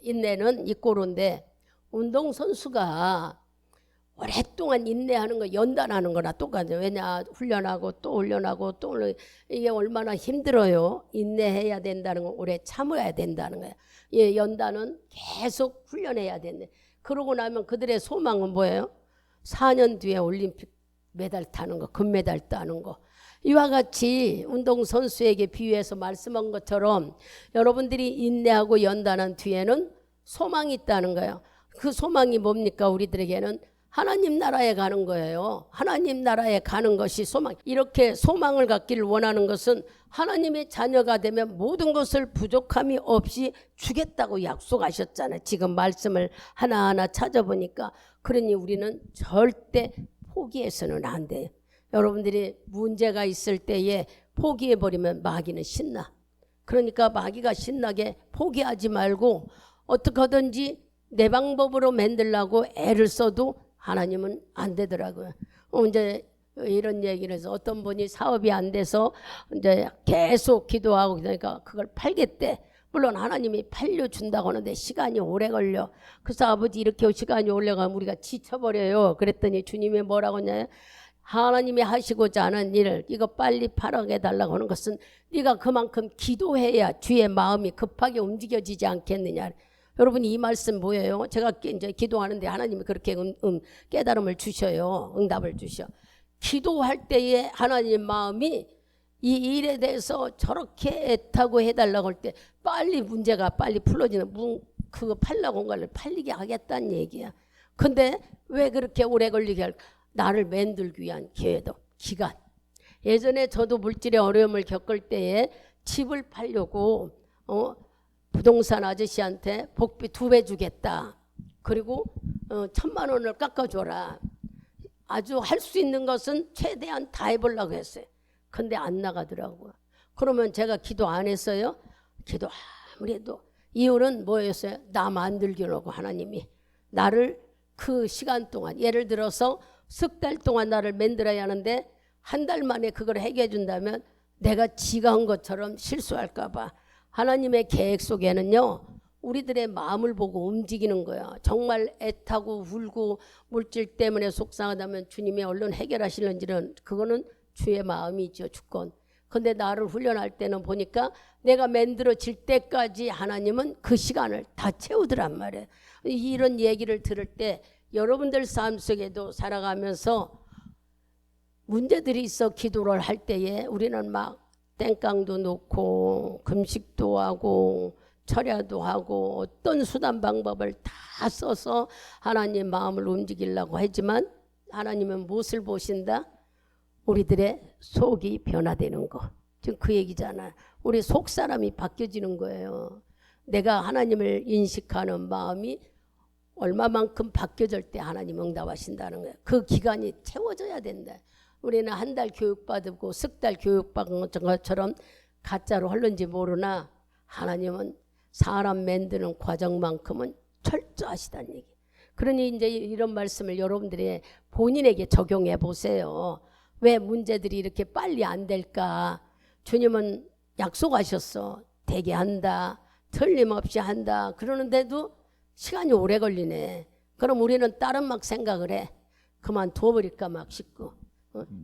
인내는 이꼬로인데, 운동선수가 오랫동안 인내하는 거 연단하는 거나 똑같아요. 왜냐, 훈련하고 또 훈련하고 또 이게 얼마나 힘들어요. 인내해야 된다는 건 오래 참아야 된다는 거예요. 예, 연단은 계속 훈련해야 된대. 그러고 나면 그들의 소망은 뭐예요? 4년 뒤에 올림픽 메달 타는 거, 금메달 따는 거. 이와 같이 운동선수에게 비유해서 말씀한 것처럼 여러분들이 인내하고 연단한 뒤에는 소망이 있다는 거예요. 그 소망이 뭡니까? 우리들에게는 하나님 나라에 가는 거예요. 하나님 나라에 가는 것이 소망. 이렇게 소망을 갖기를 원하는 것은 하나님의 자녀가 되면 모든 것을 부족함이 없이 주겠다고 약속하셨잖아요. 지금 말씀을 하나하나 찾아보니까. 그러니 우리는 절대 포기해서는 안 돼요. 여러분들이 문제가 있을 때에 포기해버리면 마귀는 신나. 그러니까 마귀가 신나게 포기하지 말고 어떻게 하든지 내 방법으로 만들려고 애를 써도 하나님은 안 되더라고요. 이제 이런 얘기를 해서 어떤 분이 사업이 안 돼서 이제 계속 기도하고 그러니까 그걸 팔겠대. 물론 하나님이 팔려준다고 하는데 시간이 오래 걸려. 그래서 아버지 이렇게 시간이 오래 가면 우리가 지쳐버려요. 그랬더니 주님이 뭐라고 하냐. 하나님이 하시고자 하는 일을 이거 빨리 팔아게 달라고 하는 것은 네가 그만큼 기도해야 주의 마음이 급하게 움직여지지 않겠느냐. 여러분 이 말씀 뭐예요? 제가 이제 기도하는데 하나님이 그렇게 깨달음을 주셔요. 응답을 주셔. 기도할 때에 하나님 마음이 이 일에 대해서 저렇게 애타고 해달라고 할 때 빨리 문제가 빨리 풀어지는, 그거 팔라고 온 걸 팔리게 하겠다는 얘기야. 근데 왜 그렇게 오래 걸리게 할까? 나를 만들기 위한 기회도, 기간. 예전에 저도 물질의 어려움을 겪을 때에 집을 팔려고 부동산 아저씨한테 복비 2배 주겠다. 그리고 1,000만 원을 깎아줘라. 아주 할 수 있는 것은 최대한 다 해보려고 했어요. 근데 안 나가더라고요. 그러면 제가 기도 안 했어요? 기도 아무리 해도. 이유는 뭐였어요? 나 만들기라고 하나님이. 나를 그 시간 동안, 예를 들어서 석 달 동안 나를 만들어야 하는데 한 달 만에 그걸 해결해 준다면 내가 지가 한 것처럼 실수할까 봐. 하나님의 계획 속에는요, 우리들의 마음을 보고 움직이는 거야. 정말 애타고 울고 물질 때문에 속상하다면 주님이 얼른 해결하시는지는 그거는 주의 마음이죠, 주권. 근데 나를 훈련할 때는 보니까 내가 만들어질 때까지 하나님은 그 시간을 다 채우더란 말이에요. 이런 얘기를 들을 때 여러분들 삶 속에도 살아가면서 문제들이 있어 기도를 할 때에 우리는 막 땡깡도 놓고 금식도 하고 철야도 하고 어떤 수단 방법을 다 써서 하나님 마음을 움직이려고 하지만 하나님은 무엇을 보신다? 우리들의 속이 변화되는 거. 지금 그 얘기잖아. 우리 속 사람이 바뀌어지는 거예요. 내가 하나님을 인식하는 마음이 얼마만큼 바뀌어질 때 하나님 응답하신다는 거예요. 그 기간이 채워져야 된다. 우리는 한 달 교육받고 석 달 교육받은 것처럼 가짜로 흘른지 모르나 하나님은 사람 만드는 과정만큼은 철저하시다는 얘기. 그러니 이제 이런 말씀을 여러분들이 본인에게 적용해 보세요. 왜 문제들이 이렇게 빨리 안 될까? 주님은 약속하셨어. 되게 한다. 틀림없이 한다. 그러는데도 시간이 오래 걸리네. 그럼 우리는 다른 막 생각을 해. 그만 둬버릴까 막 싶고.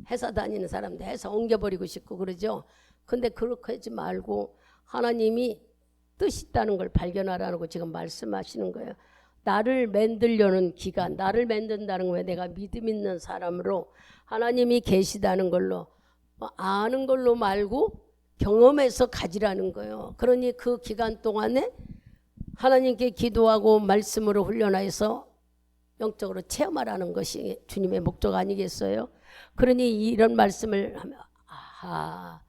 회사 다니는 사람들 회사 옮겨버리고 싶고 그러죠. 근데 그렇게 하지 말고 하나님이 뜻이 있다는 걸 발견하라고 지금 말씀하시는 거예요. 나를 만들려는 기간, 나를 만든다는 거에 내가 믿음 있는 사람으로 하나님이 계시다는 걸로 아는 걸로 말고 경험해서 가지라는 거예요. 그러니 그 기간 동안에 하나님께 기도하고 말씀으로 훈련해서 영적으로 체험하라는 것이 주님의 목적 아니겠어요? 그러니 이런 말씀을 하면 아하,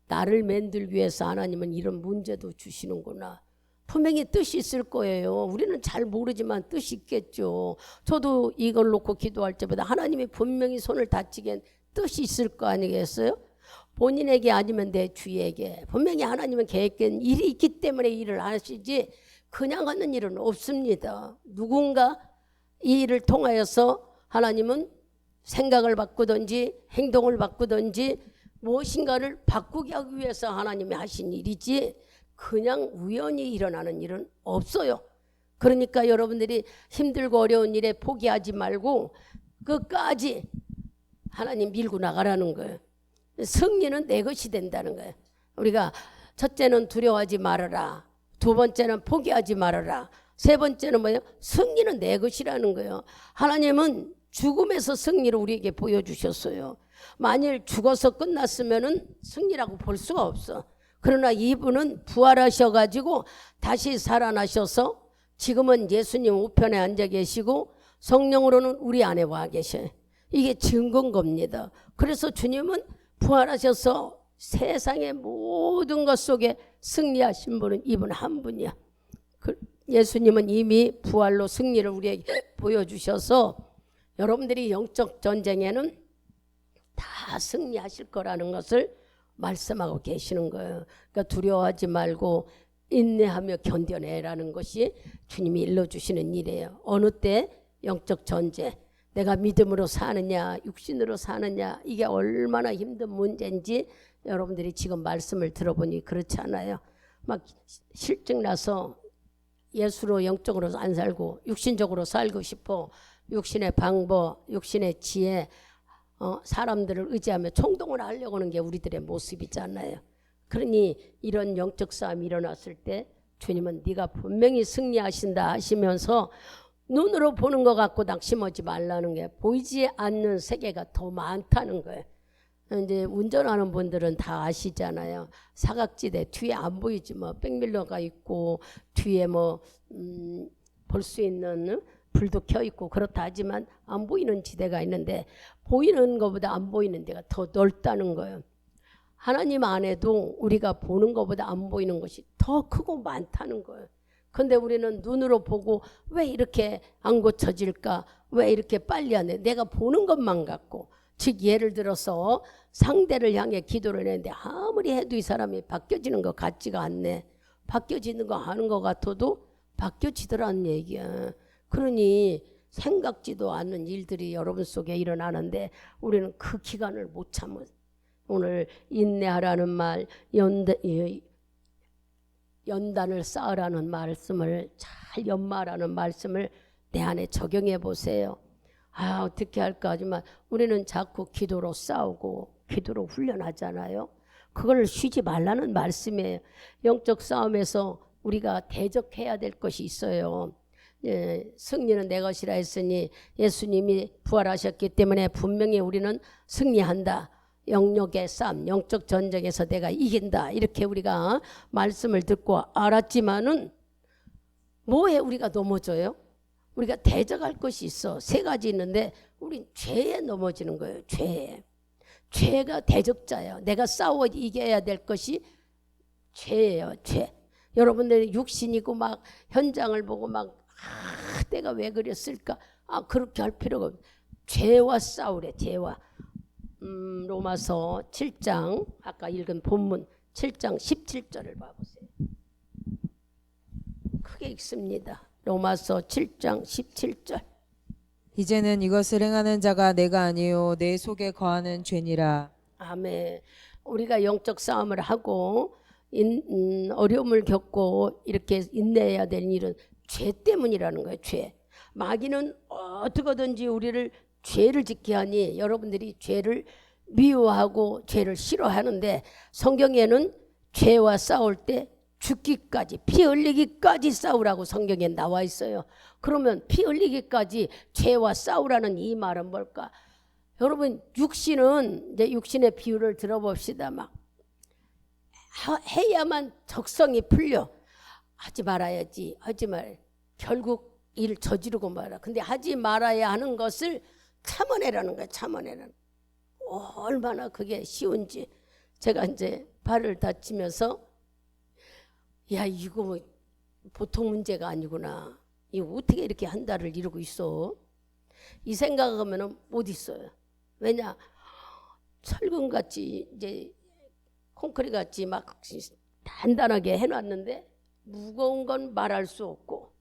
나를 만들기 위해서 하나님은 이런 문제도 주시는구나. 분명히 뜻이 있을 거예요. 우리는 잘 모르지만 뜻이 있겠죠. 저도 이걸 놓고 기도할 때보다 하나님이 분명히 손을 다치게 뜻이 있을 거 아니겠어요? 본인에게 아니면 내 주위에게 분명히 하나님은 계획된 일이 있기 때문에 일을 하시지 그냥 하는 일은 없습니다. 누군가 이 일을 통하여서 하나님은 생각을 바꾸든지 행동을 바꾸든지 무엇인가를 바꾸기 하기 위해서 하나님이 하신 일이지 그냥 우연히 일어나는 일은 없어요. 그러니까 여러분들이 힘들고 어려운 일에 포기하지 말고 끝까지 하나님 밀고 나가라는 거예요. 승리는 내 것이 된다는 거예요. 우리가 첫째는 두려워하지 말아라. 두 번째는 포기하지 말아라. 세 번째는 뭐예요? 승리는 내 것이라는 거예요. 하나님은 죽음에서 승리를 우리에게 보여주셨어요. 만일 죽어서 끝났으면은 승리라고 볼 수가 없어. 그러나 이분은 부활하셔가지고 다시 살아나셔서 지금은 예수님 우편에 앉아 계시고 성령으로는 우리 안에 와 계셔요. 이게 증거인 겁니다. 그래서 주님은 부활하셔서 세상의 모든 것 속에 승리하신 분은 이분 한 분이야. 예수님은 이미 부활로 승리를 우리에게 보여주셔서 여러분들이 영적 전쟁에는 다 승리하실 거라는 것을 말씀하고 계시는 거예요. 그러니까 두려워하지 말고 인내하며 견뎌내라는 것이 주님이 일러주시는 일이에요. 어느 때 영적 전쟁, 내가 믿음으로 사느냐 육신으로 사느냐 이게 얼마나 힘든 문제인지 여러분들이 지금 말씀을 들어보니 그렇지 않아요. 막 실증 나서 예수로 영적으로 안 살고 육신적으로 살고 싶어 육신의 방법, 육신의 지혜 사람들을 의지하며 총동을 하려고 하는 게 우리들의 모습이잖아요. 그러니 이런 영적 싸움이 일어났을 때 주님은 네가 분명히 승리하신다 하시면서 눈으로 보는 것 같고 낙심하지 말라는 게 보이지 않는 세계가 더 많다는 거예요. 이제 운전하는 분들은 다 아시잖아요. 사각지대 뒤에 안 보이지 뭐 백밀러가 있고 뒤에 뭐 볼 수 있는 불도 켜 있고 그렇다 하지만 안 보이는 지대가 있는데 보이는 것보다 안 보이는 데가 더 넓다는 거예요. 하나님 안에도 우리가 보는 것보다 안 보이는 것이 더 크고 많다는 거예요. 근데 우리는 눈으로 보고 왜 이렇게 안 고쳐질까? 왜 이렇게 빨리 안 해? 내가 보는 것만 갖고 즉 예를 들어서 상대를 향해 기도를 했는데 아무리 해도 이 사람이 바뀌어지는 것 같지가 않네. 바뀌어지는 거 하는 것 같아도 바뀌어지더라는 얘기야. 그러니 생각지도 않는 일들이 여러분 속에 일어나는데 우리는 그 기간을 못 참아. 오늘 인내하라는 말, 연단을 쌓으라는 말씀을 잘 연마하라는 말씀을 내 안에 적용해 보세요. 아 어떻게 할까 하지만 우리는 자꾸 기도로 싸우고 기도로 훈련하잖아요. 그걸 쉬지 말라는 말씀이에요. 영적 싸움에서 우리가 대적해야 될 것이 있어요. 승리는 내 것이라 했으니 예수님이 부활하셨기 때문에 분명히 우리는 승리한다. 영역의 싸움, 영적 전쟁에서 내가 이긴다. 이렇게 우리가 말씀을 듣고 알았지만은 뭐에 우리가 넘어져요? 우리가 대적할 것이 있어. 세 가지 있는데 우린 죄에 넘어지는 거예요. 죄에. 죄가 대적자예요. 내가 싸워 이겨야 될 것이 죄예요. 죄. 여러분들이 육신이고 막 현장을 보고 막 내가 왜 그랬을까? 그렇게 할 필요가 없어요. 죄와 싸우래. 죄와. 로마서 7장 아까 읽은 본문 7장 17절을 봐보세요. 크게 읽습니다. 로마서 7장 17절. 이제는 이것을 행하는 자가 내가 아니요 내 속에 거하는 죄니라. 아멘. 우리가 영적 싸움을 하고 어려움을 겪고 이렇게 인내해야 되는 일은 죄 때문이라는 거예요. 죄. 마귀는 어떻게든지 우리를 죄를 짓게 하니 여러분들이 죄를 미워하고 죄를 싫어하는데 성경에는 죄와 싸울 때 죽기까지 피 흘리기까지 싸우라고 성경에 나와 있어요. 그러면 피 흘리기까지 죄와 싸우라는 이 말은 뭘까? 여러분 육신은 이제 육신의 비유를 들어봅시다. 막 해야만 적성이 풀려. 하지 말아야지. 하지 말. 결국 일 저지르고 말아. 근데 하지 말아야 하는 것을 참아내라는 거야. 참아내라는. 얼마나 그게 쉬운지. 제가 이제 발을 다치면서 야 이거 뭐 보통 문제가 아니구나. 이거 어떻게 이렇게 한 달을 이러고 있어? 이 생각하면은 못 있어요. 왜냐 철근같이 이제 콘크리트같이 막 단단하게 해놨는데 무거운 건 말할 수 없고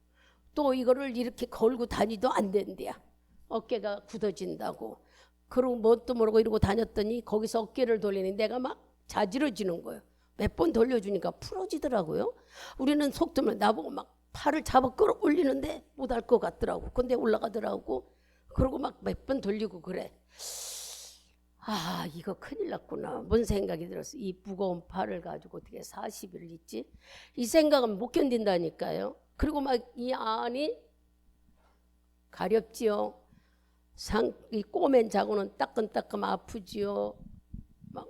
또 이거를 이렇게 걸고 다니도 안 된대야. 어깨가 굳어진다고. 그러고 뭣도 모르고 이러고 다녔더니 거기서 어깨를 돌리니 내가 막 자지러지는 거예요. 몇 번 돌려주니까 풀어지더라고요. 우리는 속도면 나보고 막 팔을 잡아 끌어올리는데 못할 것 같더라고. 근데 올라가더라고. 그러고 막 몇 번 돌리고 그래. 아 이거 큰일 났구나. 뭔 생각이 들었어. 이 무거운 팔을 가지고 어떻게 40일 있지? 이 생각은 못 견딘다니까요. 그리고 막 이 안이 가렵지요. 이 꼬맨 자고는 따끔따끔 아프지요. 막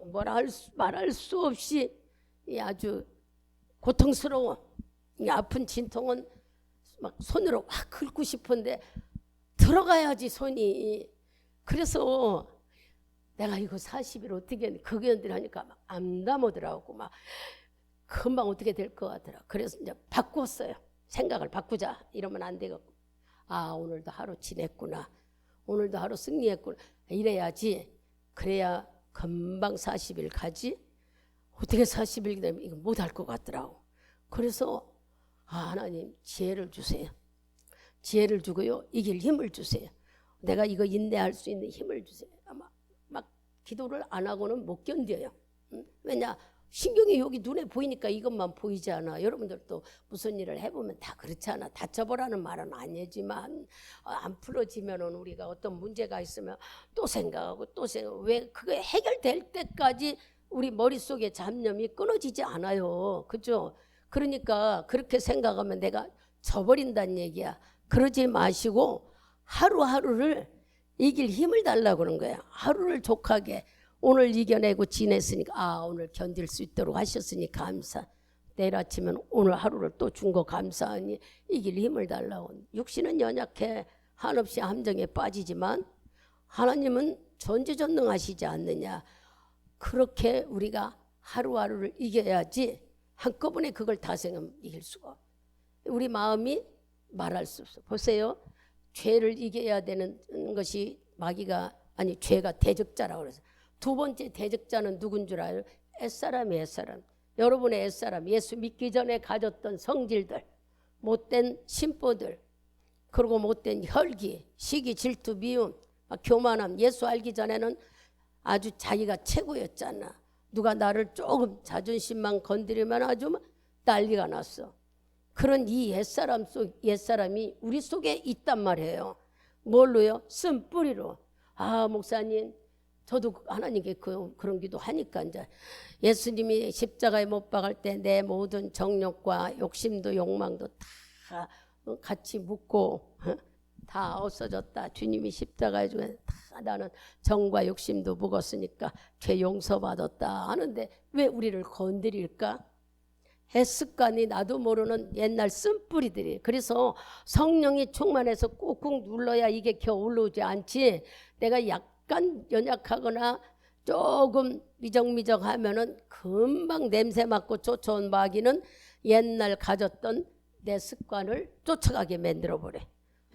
말할 수 없이 아주 고통스러워. 이 아픈 진통은 막 손으로 확 긁고 싶은데 들어가야지 손이. 그래서 내가 이거 40일 어떻게 극연들 하니까 막 암담하더라고. 막 금방 어떻게 될 것 같더라. 그래서 이제 바꿨어요. 생각을 바꾸자. 이러면 안 되겠고. 아 오늘도 하루 지냈구나. 오늘도 하루 승리했구나. 이래야지. 그래야 금방 40일 가지. 어떻게 40일 되면 이거 못할 것 같더라고. 그래서 하나님 지혜를 주세요. 지혜를 주고요. 이길 힘을 주세요. 내가 이거 인내할 수 있는 힘을 주세요. 아마 막 기도를 안 하고는 못 견뎌요. 왜냐 신경이 여기 눈에 보이니까 이것만 보이지 않아. 여러분들도 무슨 일을 해보면 다 그렇지 않아. 다쳐보라는 말은 아니지만 안 풀어지면은 우리가 어떤 문제가 있으면 또 생각하고 또 생각. 왜 그게 해결될 때까지 우리 머릿속에 잡념이 끊어지지 않아요. 그죠? 그러니까 그렇게 생각하면 내가 져버린다는 얘기야. 그러지 마시고 하루하루를 이길 힘을 달라고 그런 거야. 하루를 족하게 오늘 이겨내고 지냈으니까 오늘 견딜 수 있도록 하셨으니 감사. 내일 아침엔 오늘 하루를 또 준 거 감사하니 이길 힘을 달라고. 육신은 연약해 한없이 함정에 빠지지만 하나님은 전지전능하시지 않느냐. 그렇게 우리가 하루하루를 이겨야지 한꺼번에 그걸 다 생각하면 이길 수가. 우리 마음이 말할 수 없어. 보세요. 죄를 이겨야 되는 것이 마귀가 아니 죄가 대적자라고 그래서 두 번째 대적자는 누군 줄 알아요? 옛사람이 옛사람. 여러분의 옛사람 예수 믿기 전에 가졌던 성질들 못된 심보들 그리고 못된 혈기 시기 질투 미움 교만함. 예수 알기 전에는 아주 자기가 최고였잖아. 누가 나를 조금 자존심만 건드리면 아주 난리가 났어. 그런 이 옛사람이 우리 속에 있단 말이에요. 뭘로요? 쓴 뿌리로. 목사님 저도 하나님께 그런 기도 하니까 이제 예수님이 십자가에 못 박을 때 내 모든 정욕과 욕심도 욕망도 다 같이 묻고 다 없어졌다. 주님이 십자가에 죽은 다 나는 정과 욕심도 묵었으니까 죄 용서받았다 하는데 왜 우리를 건드릴까? 햇습관이 나도 모르는 옛날 쓴뿌리들이. 그래서 성령이 충만해서 꾹꾹 눌러야 이게 겨우 올라오지 않지. 내가 약간 연약하거나 조금 미적미적하면은 금방 냄새 맡고 쫓아온 마귀는 옛날 가졌던 내 습관을 쫓아가게 만들어버려.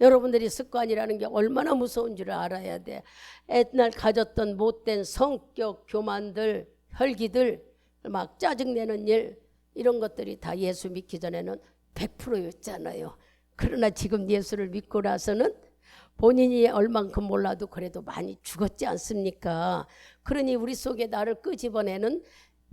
여러분들이 습관이라는 게 얼마나 무서운 줄 알아야 돼. 옛날 가졌던 못된 성격, 교만들, 혈기들, 막 짜증내는 일, 이런 것들이 다 예수 믿기 전에는 100%였잖아요. 그러나 지금 예수를 믿고 나서는 본인이 얼만큼 몰라도 그래도 많이 죽었지 않습니까? 그러니 우리 속에 나를 끄집어내는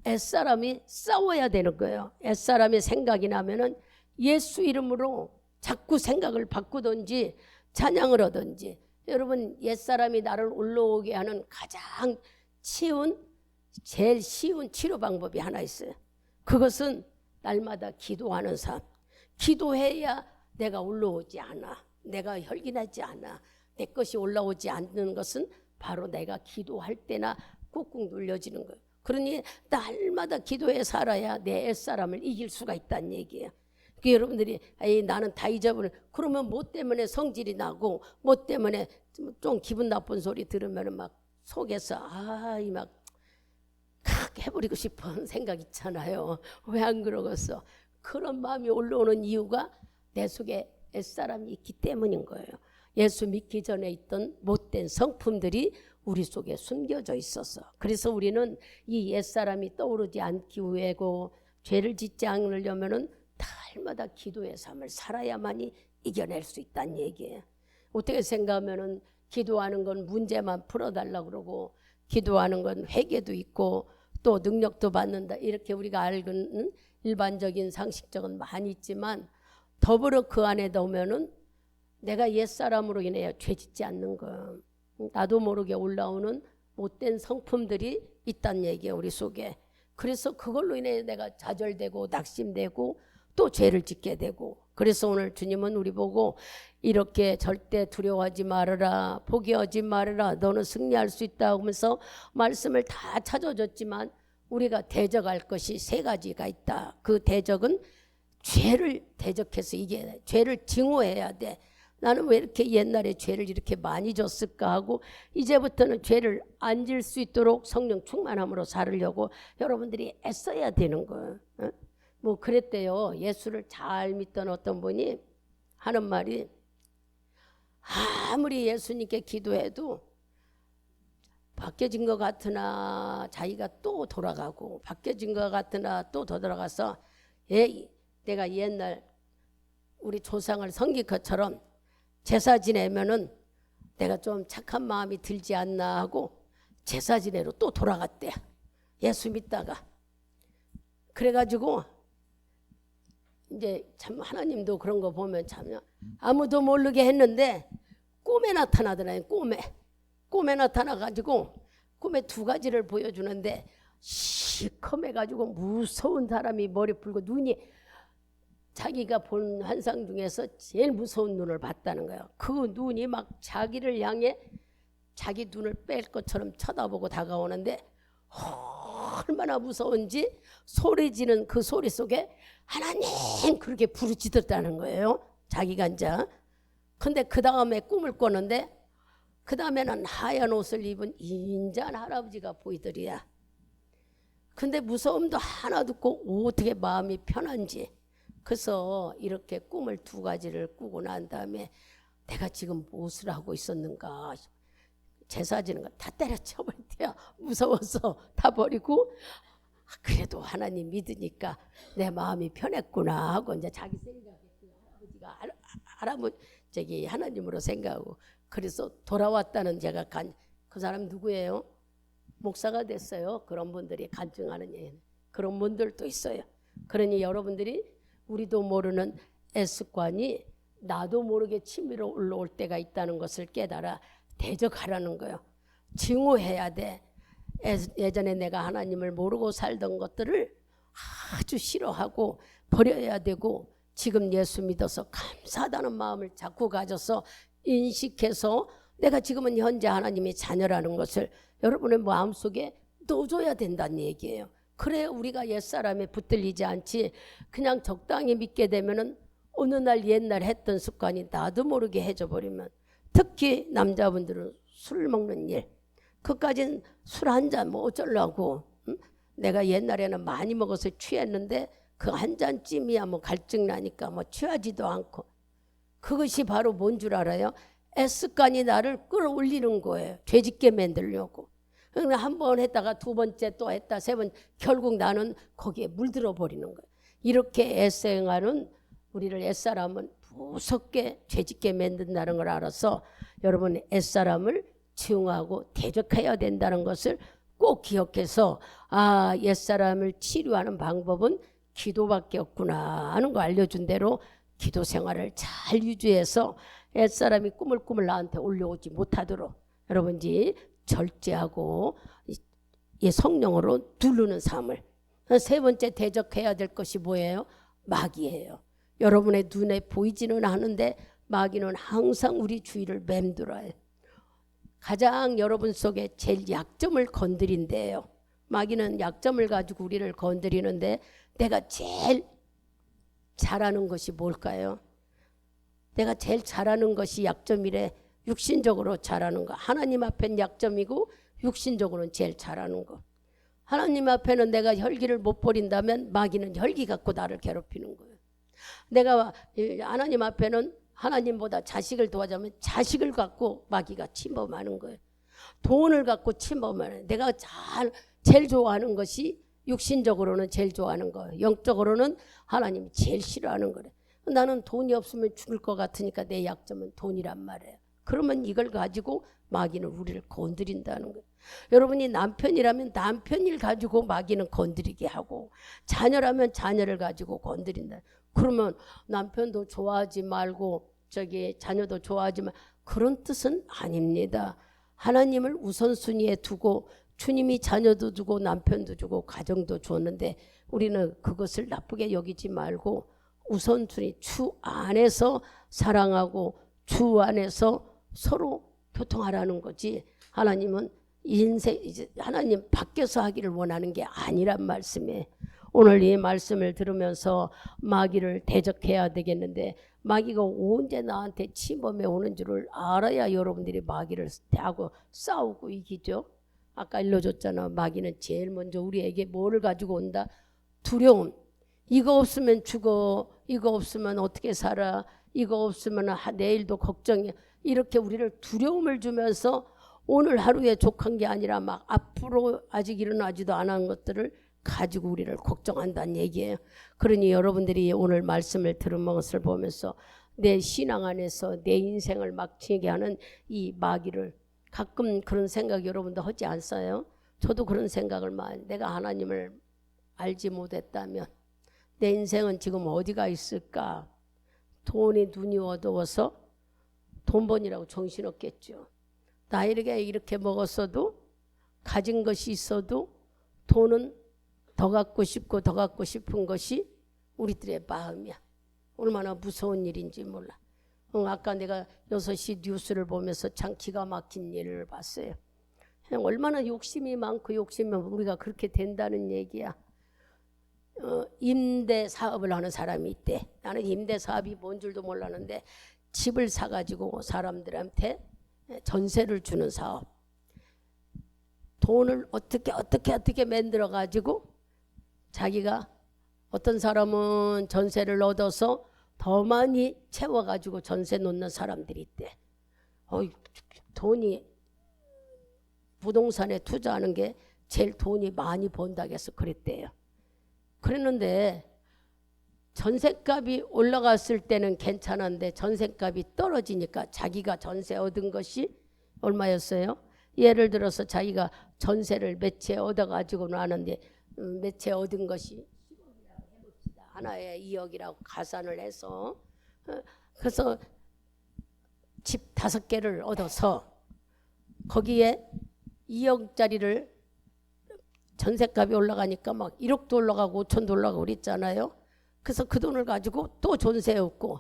옛사람이 싸워야 되는 거예요. 옛사람의 생각이 나면은 예수 이름으로 자꾸 생각을 바꾸든지 찬양을 하든지. 여러분, 옛사람이 나를 올라오게 하는 가장 제일 쉬운 치료 방법이 하나 있어요. 그것은 날마다 기도하는 삶. 기도해야 내가 올라오지 않아. 내가 혈기나지 않아. 내 것이 올라오지 않는 것은 바로 내가 기도할 때나 꾹꾹 눌려지는 거예요. 그러니 날마다 기도해 살아야 내 옛사람을 이길 수가 있다는 얘기예요. 여러분들이 나는 다 잊어버려. 그러면 뭐 때문에 성질이 나고 뭐 때문에 좀 기분 나쁜 소리 들으면 막 속에서 막 해버리고 싶은 생각 있잖아요. 왜 안 그러겠어? 그런 마음이 올라오는 이유가 내 속에 옛사람이 있기 때문인 거예요. 예수 믿기 전에 있던 못된 성품들이 우리 속에 숨겨져 있어서. 그래서 우리는 이 옛사람이 떠오르지 않기 위해고 죄를 짓지 않으려면은 날마다 기도의 삶을 살아야만이 이겨낼 수 있다는 얘기예요. 어떻게 생각하면은 기도하는 건 문제만 풀어달라고 그러고 기도하는 건 회개도 있고 또 능력도 받는다 이렇게 우리가 알고는 일반적인 상식적은 많이 있지만 더불어 그 안에 넣으면은 내가 옛사람으로 인해 죄 짓지 않는 거, 나도 모르게 올라오는 못된 성품들이 있다는 얘기예요, 우리 속에. 그래서 그걸로 인해 내가 좌절되고 낙심되고 또 죄를 짓게 되고. 그래서 오늘 주님은 우리 보고 이렇게 절대 두려워하지 말아라, 포기하지 말아라, 너는 승리할 수 있다 하면서 말씀을 다 찾아줬지만 우리가 대적할 것이 세 가지가 있다. 그 대적은 죄를 대적해서 이겨야 돼. 죄를 증오해야 돼. 나는 왜 이렇게 옛날에 죄를 이렇게 많이 졌을까 하고 이제부터는 죄를 안 질 수 있도록 성령 충만함으로 살으려고 여러분들이 애써야 되는 거예요. 뭐 그랬대요. 예수를 잘 믿던 어떤 분이 하는 말이 아무리 예수님께 기도해도 바뀌어진 것 같으나 자기가 또 돌아가고 바뀌어진 것 같으나 또 돌아가서 내가 옛날 우리 조상을 섬길 것처럼 제사 지내면은 내가 좀 착한 마음이 들지 않나 하고 제사 지내로 또 돌아갔대. 예수 믿다가. 그래가지고 이제 참 하나님도 그런 거 보면 참 아무도 모르게 했는데 꿈에 나타나더라고요. 꿈에 나타나가지고 꿈에 두 가지를 보여주는데 시커매가지고 무서운 사람이 머리 풀고 눈이 자기가 본 환상 중에서 제일 무서운 눈을 봤다는 거예요. 그 눈이 막 자기를 향해 자기 눈을 뺄 것처럼 쳐다보고 다가오는데 얼마나 무서운지 소리 지는 그 소리 속에 하나님 그렇게 부르짖었다는 거예요. 자기가 이제. 근데 그 다음에 꿈을 꿨는데 그 다음에는 하얀 옷을 입은 인자한 할아버지가 보이더리야. 근데 무서움도 하나도 없고 어떻게 마음이 편한지. 그래서 이렇게 꿈을 두 가지를 꾸고 난 다음에 내가 지금 무엇을 하고 있었는가. 제사 지는 거 다 때려쳐버렸대요. 무서워서 다 버리고 그래도 하나님 믿으니까 내 마음이 편했구나 하고 이제 자기 생각했어요. 할아버지가 하나님으로 생각하고 그래서 돌아왔다는 제가 그 사람 누구예요? 목사가 됐어요. 그런 분들이 간증하는 얘기는. 그런 분들도 있어요. 그러니 여러분들이 우리도 모르는 습관이 나도 모르게 치밀어 올라올 때가 있다는 것을 깨달아 대적하라는 거예요. 증오해야 돼. 예전에 내가 하나님을 모르고 살던 것들을 아주 싫어하고 버려야 되고 지금 예수 믿어서 감사하다는 마음을 자꾸 가져서 인식해서 내가 지금은 현재 하나님의 자녀라는 것을 여러분의 마음속에 넣어줘야 된다는 얘기예요. 그래 우리가 옛사람에 붙들리지 않지 그냥 적당히 믿게 되면은 어느 날 옛날 했던 습관이 나도 모르게 해져버리면 특히 남자분들은 술 먹는 일 그까진 술 한 잔 뭐 어쩌려고 내가 옛날에는 많이 먹어서 취했는데 그 한 잔쯤이야 뭐 갈증 나니까 뭐 취하지도 않고 그것이 바로 뭔 줄 알아요? S간이 나를 끌어올리는 거예요. 죄짓게 만들려고. 그러니까 한 번 했다가 두 번째 또 했다 세 번, 결국 나는 거기에 물들어 버리는 거예요. 이렇게 S행하는 우리를 S사람은 무섭게 죄짓게 만든다는 걸 알아서 여러분 S사람을 증오하고 대적해야 된다는 것을 꼭 기억해서 옛사람을 치료하는 방법은 기도밖에 없구나 하는 거 알려준 대로 기도 생활을 잘 유지해서 옛사람이 꾸물꾸물 나한테 올려오지 못하도록 여러분이 절제하고 성령으로 누르는 삶을. 세 번째 대적해야 될 것이 뭐예요? 마귀예요. 여러분의 눈에 보이지는 않은데 마귀는 항상 우리 주위를 맴돌아요. 가장 여러분 속에 제일 약점을 건드린대요. 마귀는 약점을 가지고 우리를 건드리는데 내가 제일 잘하는 것이 뭘까요? 내가 제일 잘하는 것이 약점이래. 육신적으로 잘하는 거. 하나님 앞엔 약점이고 육신적으로는 제일 잘하는 거. 하나님 앞에는 내가 혈기를 못 버린다면 마귀는 혈기 갖고 나를 괴롭히는 거예요. 내가 하나님 앞에는 하나님보다 자식을 도와주면 자식을 갖고 마귀가 침범하는 거예요. 돈을 갖고 침범하는. 내가 제일 좋아하는 것이 육신적으로는 제일 좋아하는 거예요. 영적으로는 하나님이 제일 싫어하는 거래. 나는 돈이 없으면 죽을 것 같으니까 내 약점은 돈이란 말이에요. 그러면 이걸 가지고 마귀는 우리를 건드린다는 거예요. 여러분이 남편이라면 남편 일 가지고 마귀는 건드리게 하고, 자녀라면 자녀를 가지고 건드린다. 그러면 남편도 좋아하지 말고 자녀도 좋아하지 말, 그런 뜻은 아닙니다. 하나님을 우선순위에 두고 주님이 자녀도 주고 남편도 주고 가정도 줬는데 우리는 그것을 나쁘게 여기지 말고 우선순위 주 안에서 사랑하고 주 안에서 서로 교통하라는 거지. 하나님은 인생 이제 하나님 밖에서 하기를 원하는 게 아니란 말씀이에요. 오늘 이 말씀을 들으면서 마귀를 대적해야 되겠는데 마귀가 언제 나한테 침범해 오는 줄을 알아야 여러분들이 마귀를 하고 싸우고 이기죠. 아까 일러줬잖아. 마귀는 제일 먼저 우리에게 뭐를 가지고 온다? 두려움. 이거 없으면 죽어. 이거 없으면 어떻게 살아. 이거 없으면 내일도 걱정이야. 이렇게 우리를 두려움을 주면서 오늘 하루에 족한 게 아니라 막 앞으로 아직 일어나지도 않은 것들을 가지고 우리를 걱정한다는 얘기예요. 그러니 여러분들이 오늘 말씀을 들은 것을 보면서 내 신앙 안에서 내 인생을 막히게 하는 이 마귀를, 가끔 그런 생각 여러분도 하지 않어요? 저도 그런 생각을 많이, 내가 하나님을 알지 못했다면 내 인생은 지금 어디가 있을까? 돈이 눈이 어두워서 돈 번이라고 정신없겠죠. 나이가 이렇게 먹었어도, 가진 것이 있어도 돈은 더 갖고 싶고 더 갖고 싶은 것이 우리들의 마음이야. 얼마나 무서운 일인지 몰라. 아까 내가 6시 뉴스를 보면서 참 기가 막힌 일을 봤어요. 얼마나 욕심이 많고 욕심이 우리가 그렇게 된다는 얘기야. 임대 사업을 하는 사람이 있대. 나는 임대 사업이 뭔 줄도 몰랐는데 집을 사가지고 사람들한테 전세를 주는 사업. 돈을 어떻게 만들어 가지고 자기가, 어떤 사람은 전세를 얻어서 더 많이 채워가지고 전세 놓는 사람들이 있대. 돈이 부동산에 투자하는 게 제일 돈이 많이 번다고 해서 그랬대요. 그랬는데 전세값이 올라갔을 때는 괜찮은데 전세값이 떨어지니까 자기가 전세 얻은 것이 얼마였어요? 예를 들어서 자기가 전세를 몇 채 얻어가지고 나는데 몇 채 얻은 것이 하나에 2억이라고 가산을 해서, 그래서 집 5개를 얻어서 거기에 2억짜리를 전세값이 올라가니까 막 1억도 올라가고 5천도 올라가고 그랬잖아요. 그래서 그 돈을 가지고 또 전세 얻고,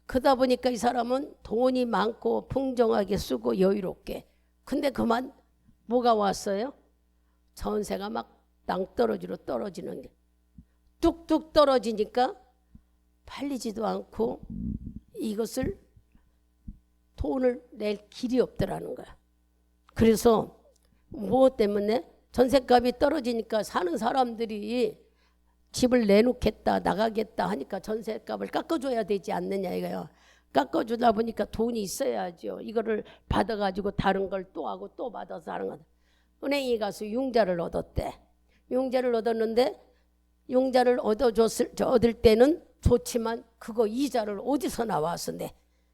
그러다 보니까 이 사람은 돈이 많고 풍성하게 쓰고 여유롭게. 근데 그만 뭐가 왔어요? 전세가 막 낭떠러지로 떨어지는 게, 뚝뚝 떨어지니까 팔리지도 않고 이것을 돈을 낼 길이 없더라는 거야. 그래서 무엇 때문에? 전세값이 떨어지니까 사는 사람들이 집을 내놓겠다 나가겠다 하니까 전세값을 깎아줘야 되지 않느냐 이거예요. 깎아주다 보니까 돈이 있어야죠. 이거를 받아가지고 다른 걸 또 하고 또 받아서 하는 거다. 은행에 가서 융자를 얻었대. 융자를 얻었는데 융자를 얻을 때는 좋지만 그거 이자를 어디서 나와서 내?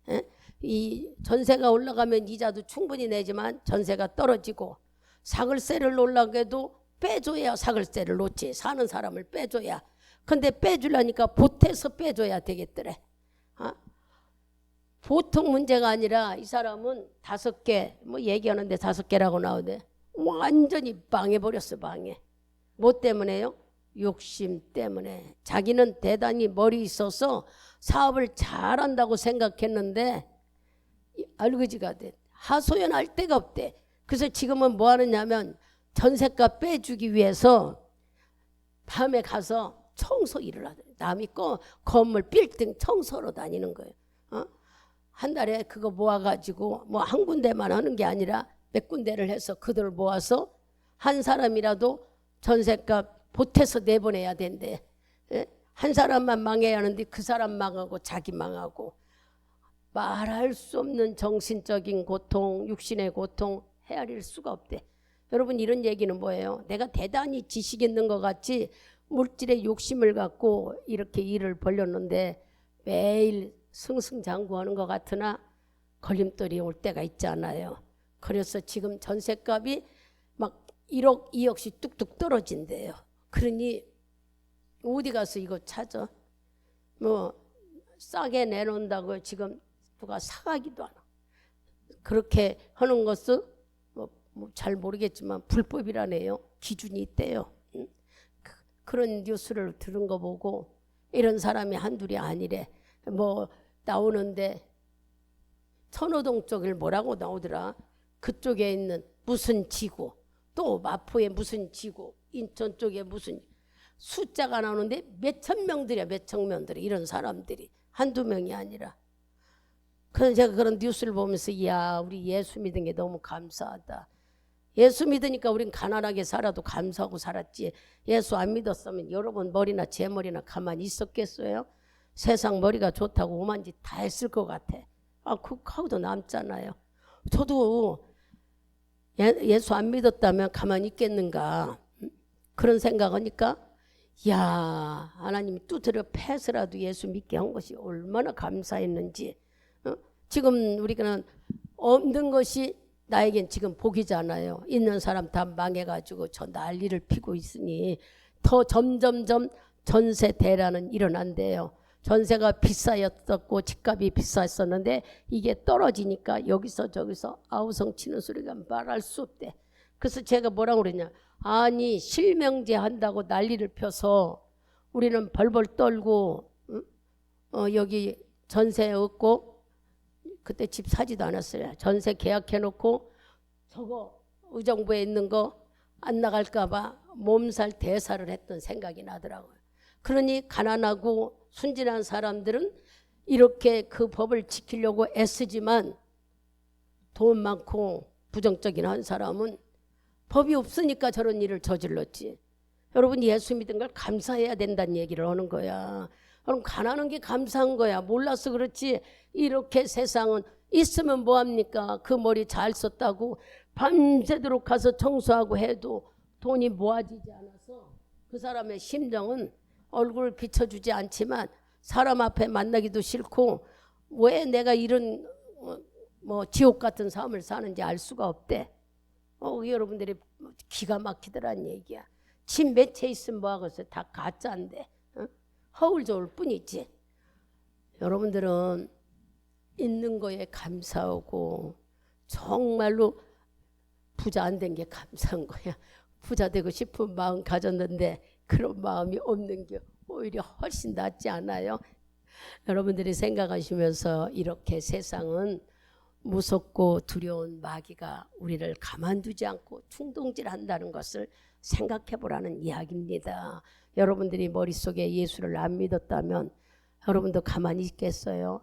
에? 이 전세가 올라가면 이자도 충분히 내지만 전세가 떨어지고 사글세를 올라가도 빼줘야 사글세를 놓지. 사는 사람을 빼줘야. 근데 빼주려니까 보태서 빼줘야 되겠더래. 보통 문제가 아니라 이 사람은 5개 뭐 얘기하는데 5개라고 나오대. 완전히 망해버렸어. 망해. 뭐 때문에요? 욕심 때문에. 자기는 대단히 머리 있어서 사업을 잘한다고 생각했는데 알거지가 돼. 하소연할 데가 없대. 그래서 지금은 뭐 하느냐면 전세값 빼주기 위해서 밤에 가서 청소 일을 하더래. 남이 건물 빌딩 청소로 다니는 거예요. 한 달에 그거 모아가지고 뭐 한 군데만 하는 게 아니라 몇 군데를 해서 그들 모아서 한 사람이라도 전세값 보태서 내보내야 된대. 한 사람만 망해야 하는데 그 사람 망하고 자기 망하고 말할 수 없는 정신적인 고통, 육신의 고통 헤아릴 수가 없대. 여러분 이런 얘기는 뭐예요? 내가 대단히 지식 있는 것 같이 물질의 욕심을 갖고 이렇게 일을 벌렸는데 매일 승승장구하는 것 같으나 걸림돌이 올 때가 있잖아요. 그래서 지금 전세값이 막 1억, 2억씩 뚝뚝 떨어진대요. 그러니 어디 가서 이거 찾아? 뭐 싸게 내놓는다고 지금 누가 사가기도 하나. 그렇게 하는 것은 뭐 잘 모르겠지만 불법이라네요. 기준이 있대요. 그런 뉴스를 들은 거 보고 이런 사람이 한둘이 아니래. 뭐 나오는데 천호동 쪽을 뭐라고 나오더라. 그쪽에 있는 무슨 지구, 또 마포에 무슨 지구, 인천 쪽에 무슨 숫자가 나오는데 몇천 명들이야. 몇천 명들이. 이런 사람들이 한두 명이 아니라. 그래서 제가 그런 뉴스를 보면서 이야 우리 예수 믿은 게 너무 감사하다. 예수 믿으니까 우린 가난하게 살아도 감사하고 살았지. 예수 안 믿었으면 여러분 머리나 제 머리나 가만히 있었겠어요? 세상 머리가 좋다고 오만 짓 다 했을 것 같아. 그거하고도 남잖아요. 저도 예수 안 믿었다면 가만히 있겠는가 그런 생각하니까 야 하나님이 두드려 패서라도 예수 믿게 한 것이 얼마나 감사했는지. 지금 우리가 없는 것이 나에겐 지금 복이잖아요. 있는 사람 다 망해가지고 저 난리를 피고 있으니 더 점점점 전세 대란은 일어난대요. 전세가 비싸였었고 집값이 비쌌었는데 이게 떨어지니까 여기서 저기서 아우성 치는 소리가 말할 수 없대. 그래서 제가 뭐라고 그랬냐. 아니 실명제 한다고 난리를 펴서 우리는 벌벌 떨고 여기 전세 얻고 그때 집 사지도 않았어요. 전세 계약해놓고 저거 의정부에 있는 거 안 나갈까 봐 몸살 대사를 했던 생각이 나더라고요. 그러니 가난하고 순진한 사람들은 이렇게 그 법을 지키려고 애쓰지만 돈 많고 부정적인 한 사람은 법이 없으니까 저런 일을 저질렀지. 여러분 예수 믿은 걸 감사해야 된다는 얘기를 하는 거야. 그럼 가난한 게 감사한 거야. 몰라서 그렇지. 이렇게 세상은 있으면 뭐합니까? 그 머리 잘 썼다고 밤새도록 가서 청소하고 해도 돈이 모아지지 않아서 그 사람의 심정은 얼굴을 비춰주지 않지만 사람 앞에 만나기도 싫고 왜 내가 이런 뭐 지옥 같은 삶을 사는지 알 수가 없대. 여러분들이 기가 막히더란 얘기야. 집 몇 채 있으면 뭐하겠어요. 다 가짜인데 허울 좋을 뿐이지. 여러분들은 있는 거에 감사하고 정말로 부자 안 된 게 감사한 거야. 부자 되고 싶은 마음 가졌는데 그런 마음이 없는 게 오히려 훨씬 낫지 않아요? 여러분들이 생각하시면서 이렇게 세상은 무섭고 두려운 마귀가 우리를 가만두지 않고 충동질한다는 것을 생각해 보라는 이야기입니다. 여러분들이 머릿속에 예수를 안 믿었다면 여러분도 가만히 있겠어요?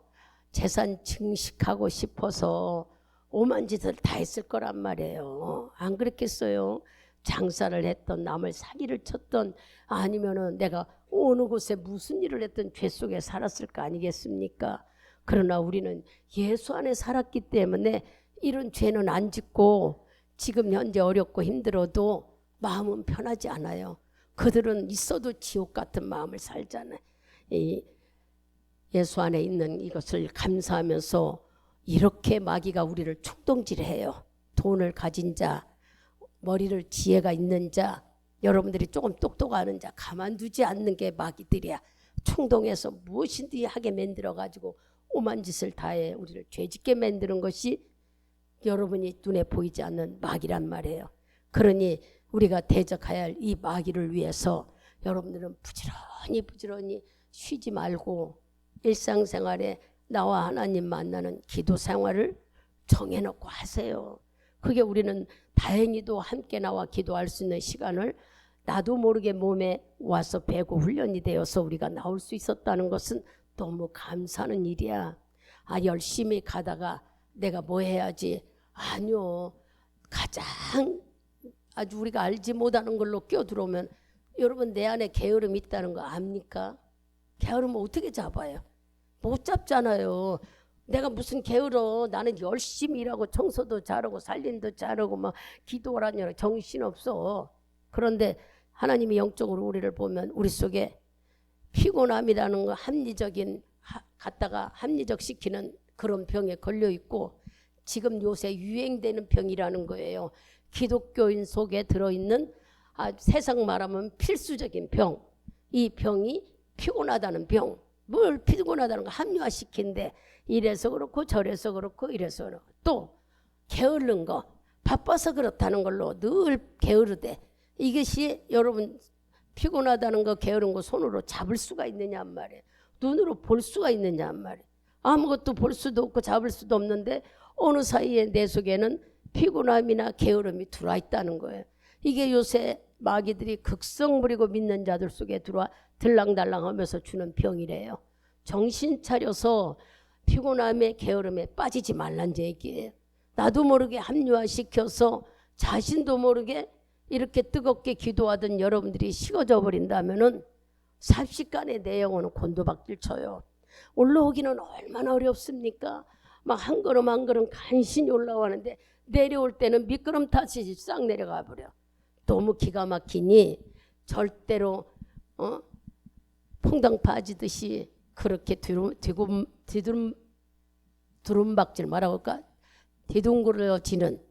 재산 증식하고 싶어서 오만 짓을 다 했을 거란 말이에요. 안 그랬겠어요? 장사를 했던 남을 사기를 쳤던 아니면은 내가 어느 곳에 무슨 일을 했던 죄 속에 살았을 거 아니겠습니까? 그러나 우리는 예수 안에 살았기 때문에 이런 죄는 안 짓고 지금 현재 어렵고 힘들어도 마음은 편하지 않아요. 그들은 있어도 지옥 같은 마음을 살잖아요. 이 예수 안에 있는 이것을 감사하면서 이렇게 마귀가 우리를 충동질해요. 돈을 가진 자, 머리를 지혜가 있는 자, 여러분들이 조금 똑똑하는 자 가만두지 않는 게 마귀들이야. 충동해서 무엇이든지 하게 만들어가지고 오만 짓을 다해 우리를 죄짓게 만드는 것이 여러분이 눈에 보이지 않는 마귀란 말이에요. 그러니 우리가 대적해야 할 이 마귀를 위해서 여러분들은 부지런히 쉬지 말고 일상생활에 나와 하나님 만나는 기도 생활을 정해놓고 하세요. 그게 우리는 다행히도 함께 나와 기도할 수 있는 시간을 나도 모르게 몸에 와서 배고 훈련이 되어서 우리가 나올 수 있었다는 것은 너무 감사하는 일이야. 아, 열심히 가다가 내가 뭐 해야지. 아니요. 가장 아주 우리가 알지 못하는 걸로 끼어들어오면 여러분 내 안에 게으름이 있다는 거 압니까? 게으름은 어떻게 잡아요? 못 잡잖아요. 내가 무슨 게으러. 나는 열심히 일하고 청소도 잘하고 살림도 잘하고 막 기도하라니 정신없어. 그런데 하나님이 영적으로 우리를 보면 우리 속에 피곤함이라는 거 합리적인 갖다가 합리적시키는 그런 병에 걸려 있고 지금 요새 유행되는 병이라는 거예요. 기독교인 속에 들어있는 세상 말하면 필수적인 병. 이 병이 피곤하다는 병. 뭘 피곤하다는 거 합리화시킨데 이래서 그렇고 저래서 그렇고 이래서 그렇고 또 게으른 거 바빠서 그렇다는 걸로 늘 게으르대. 이것이 여러분 피곤하다는 거 게으른 거 손으로 잡을 수가 있느냐 말이에요. 눈으로 볼 수가 있느냐 말이에요. 아무것도 볼 수도 없고 잡을 수도 없는데 어느 사이에 내 속에는 피곤함이나 게으름이 들어와 있다는 거예요. 이게 요새 마귀들이 극성 부리고 믿는 자들 속에 들어와 들랑달랑하면서 주는 병이래요. 정신 차려서 피곤함에 게으름에 빠지지 말란 얘기예요. 나도 모르게 합리화시켜서 자신도 모르게 이렇게 뜨겁게 기도하던 여러분들이 식어져 버린다면은 삽시간에 내 영혼은 곤두박질 쳐요. 올라오기는 얼마나 어렵습니까? 막 한 걸음 한 걸음 간신히 올라오는데 내려올 때는 미끄럼 타듯이 싹 내려가 버려. 너무 기가 막히니 절대로 퐁당 빠지듯이 그렇게 두rum박질 뭐라고 할까? 뒤둥그러지는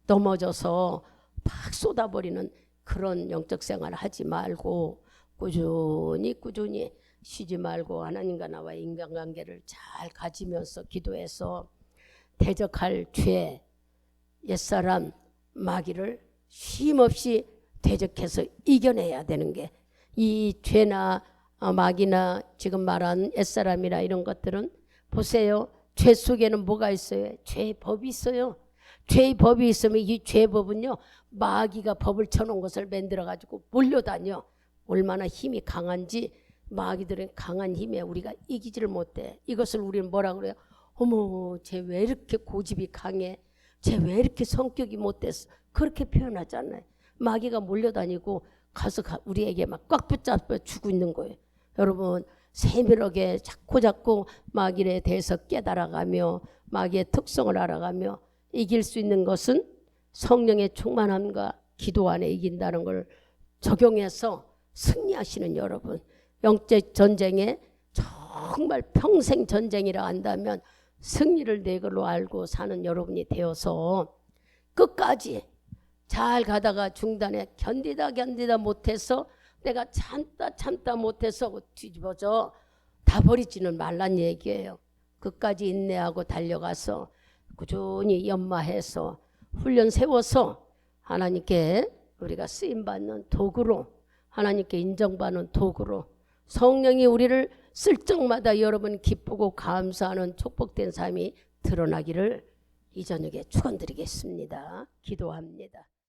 넘어져서 막 쏟아버리는 그런 영적 생활을 하지 말고 꾸준히 쉬지 말고 하나님과 나와 인간관계를 잘 가지면서 기도해서 대적할 죄, 옛사람, 마귀를 쉼없이 대적해서 이겨내야 되는 게 이 죄나 마귀나 지금 말한 옛사람이나 이런 것들은 보세요. 죄 속에는 뭐가 있어요? 죄의 법이 있어요. 죄의 법이 있으면 이 죄의 법은요 마귀가 법을 쳐놓은 것을 만들어가지고 몰려다녀. 얼마나 힘이 강한지 마귀들은 강한 힘에 우리가 이기지를 못해. 이것을 우리는 뭐라 그래요? 어머 쟤 왜 이렇게 고집이 강해? 쟤 왜 이렇게 성격이 못됐어? 그렇게 표현하잖아요. 마귀가 몰려다니고 가서 우리에게 막 꽉 붙잡혀 주고 있는 거예요. 여러분 세밀하게 자꾸 마귀에 대해서 깨달아가며 마귀의 특성을 알아가며 이길 수 있는 것은 성령의 충만함과 기도 안에 이긴다는 걸 적용해서 승리하시는 여러분, 영적 전쟁에 정말 평생 전쟁이라 한다면 승리를 내 걸로 알고 사는 여러분이 되어서 끝까지 잘 가다가 중단에 견디다 못해서 내가 참다 못해서 뒤집어져 다 버리지는 말란 얘기예요. 끝까지 인내하고 달려가서 꾸준히 연마해서 훈련 세워서 하나님께 우리가 쓰임받는 도구로, 하나님께 인정받는 도구로 성령이 우리를 쓸 적마다 여러분 기쁘고 감사하는 축복된 삶이 드러나기를 이 저녁에 축원드리겠습니다. 기도합니다.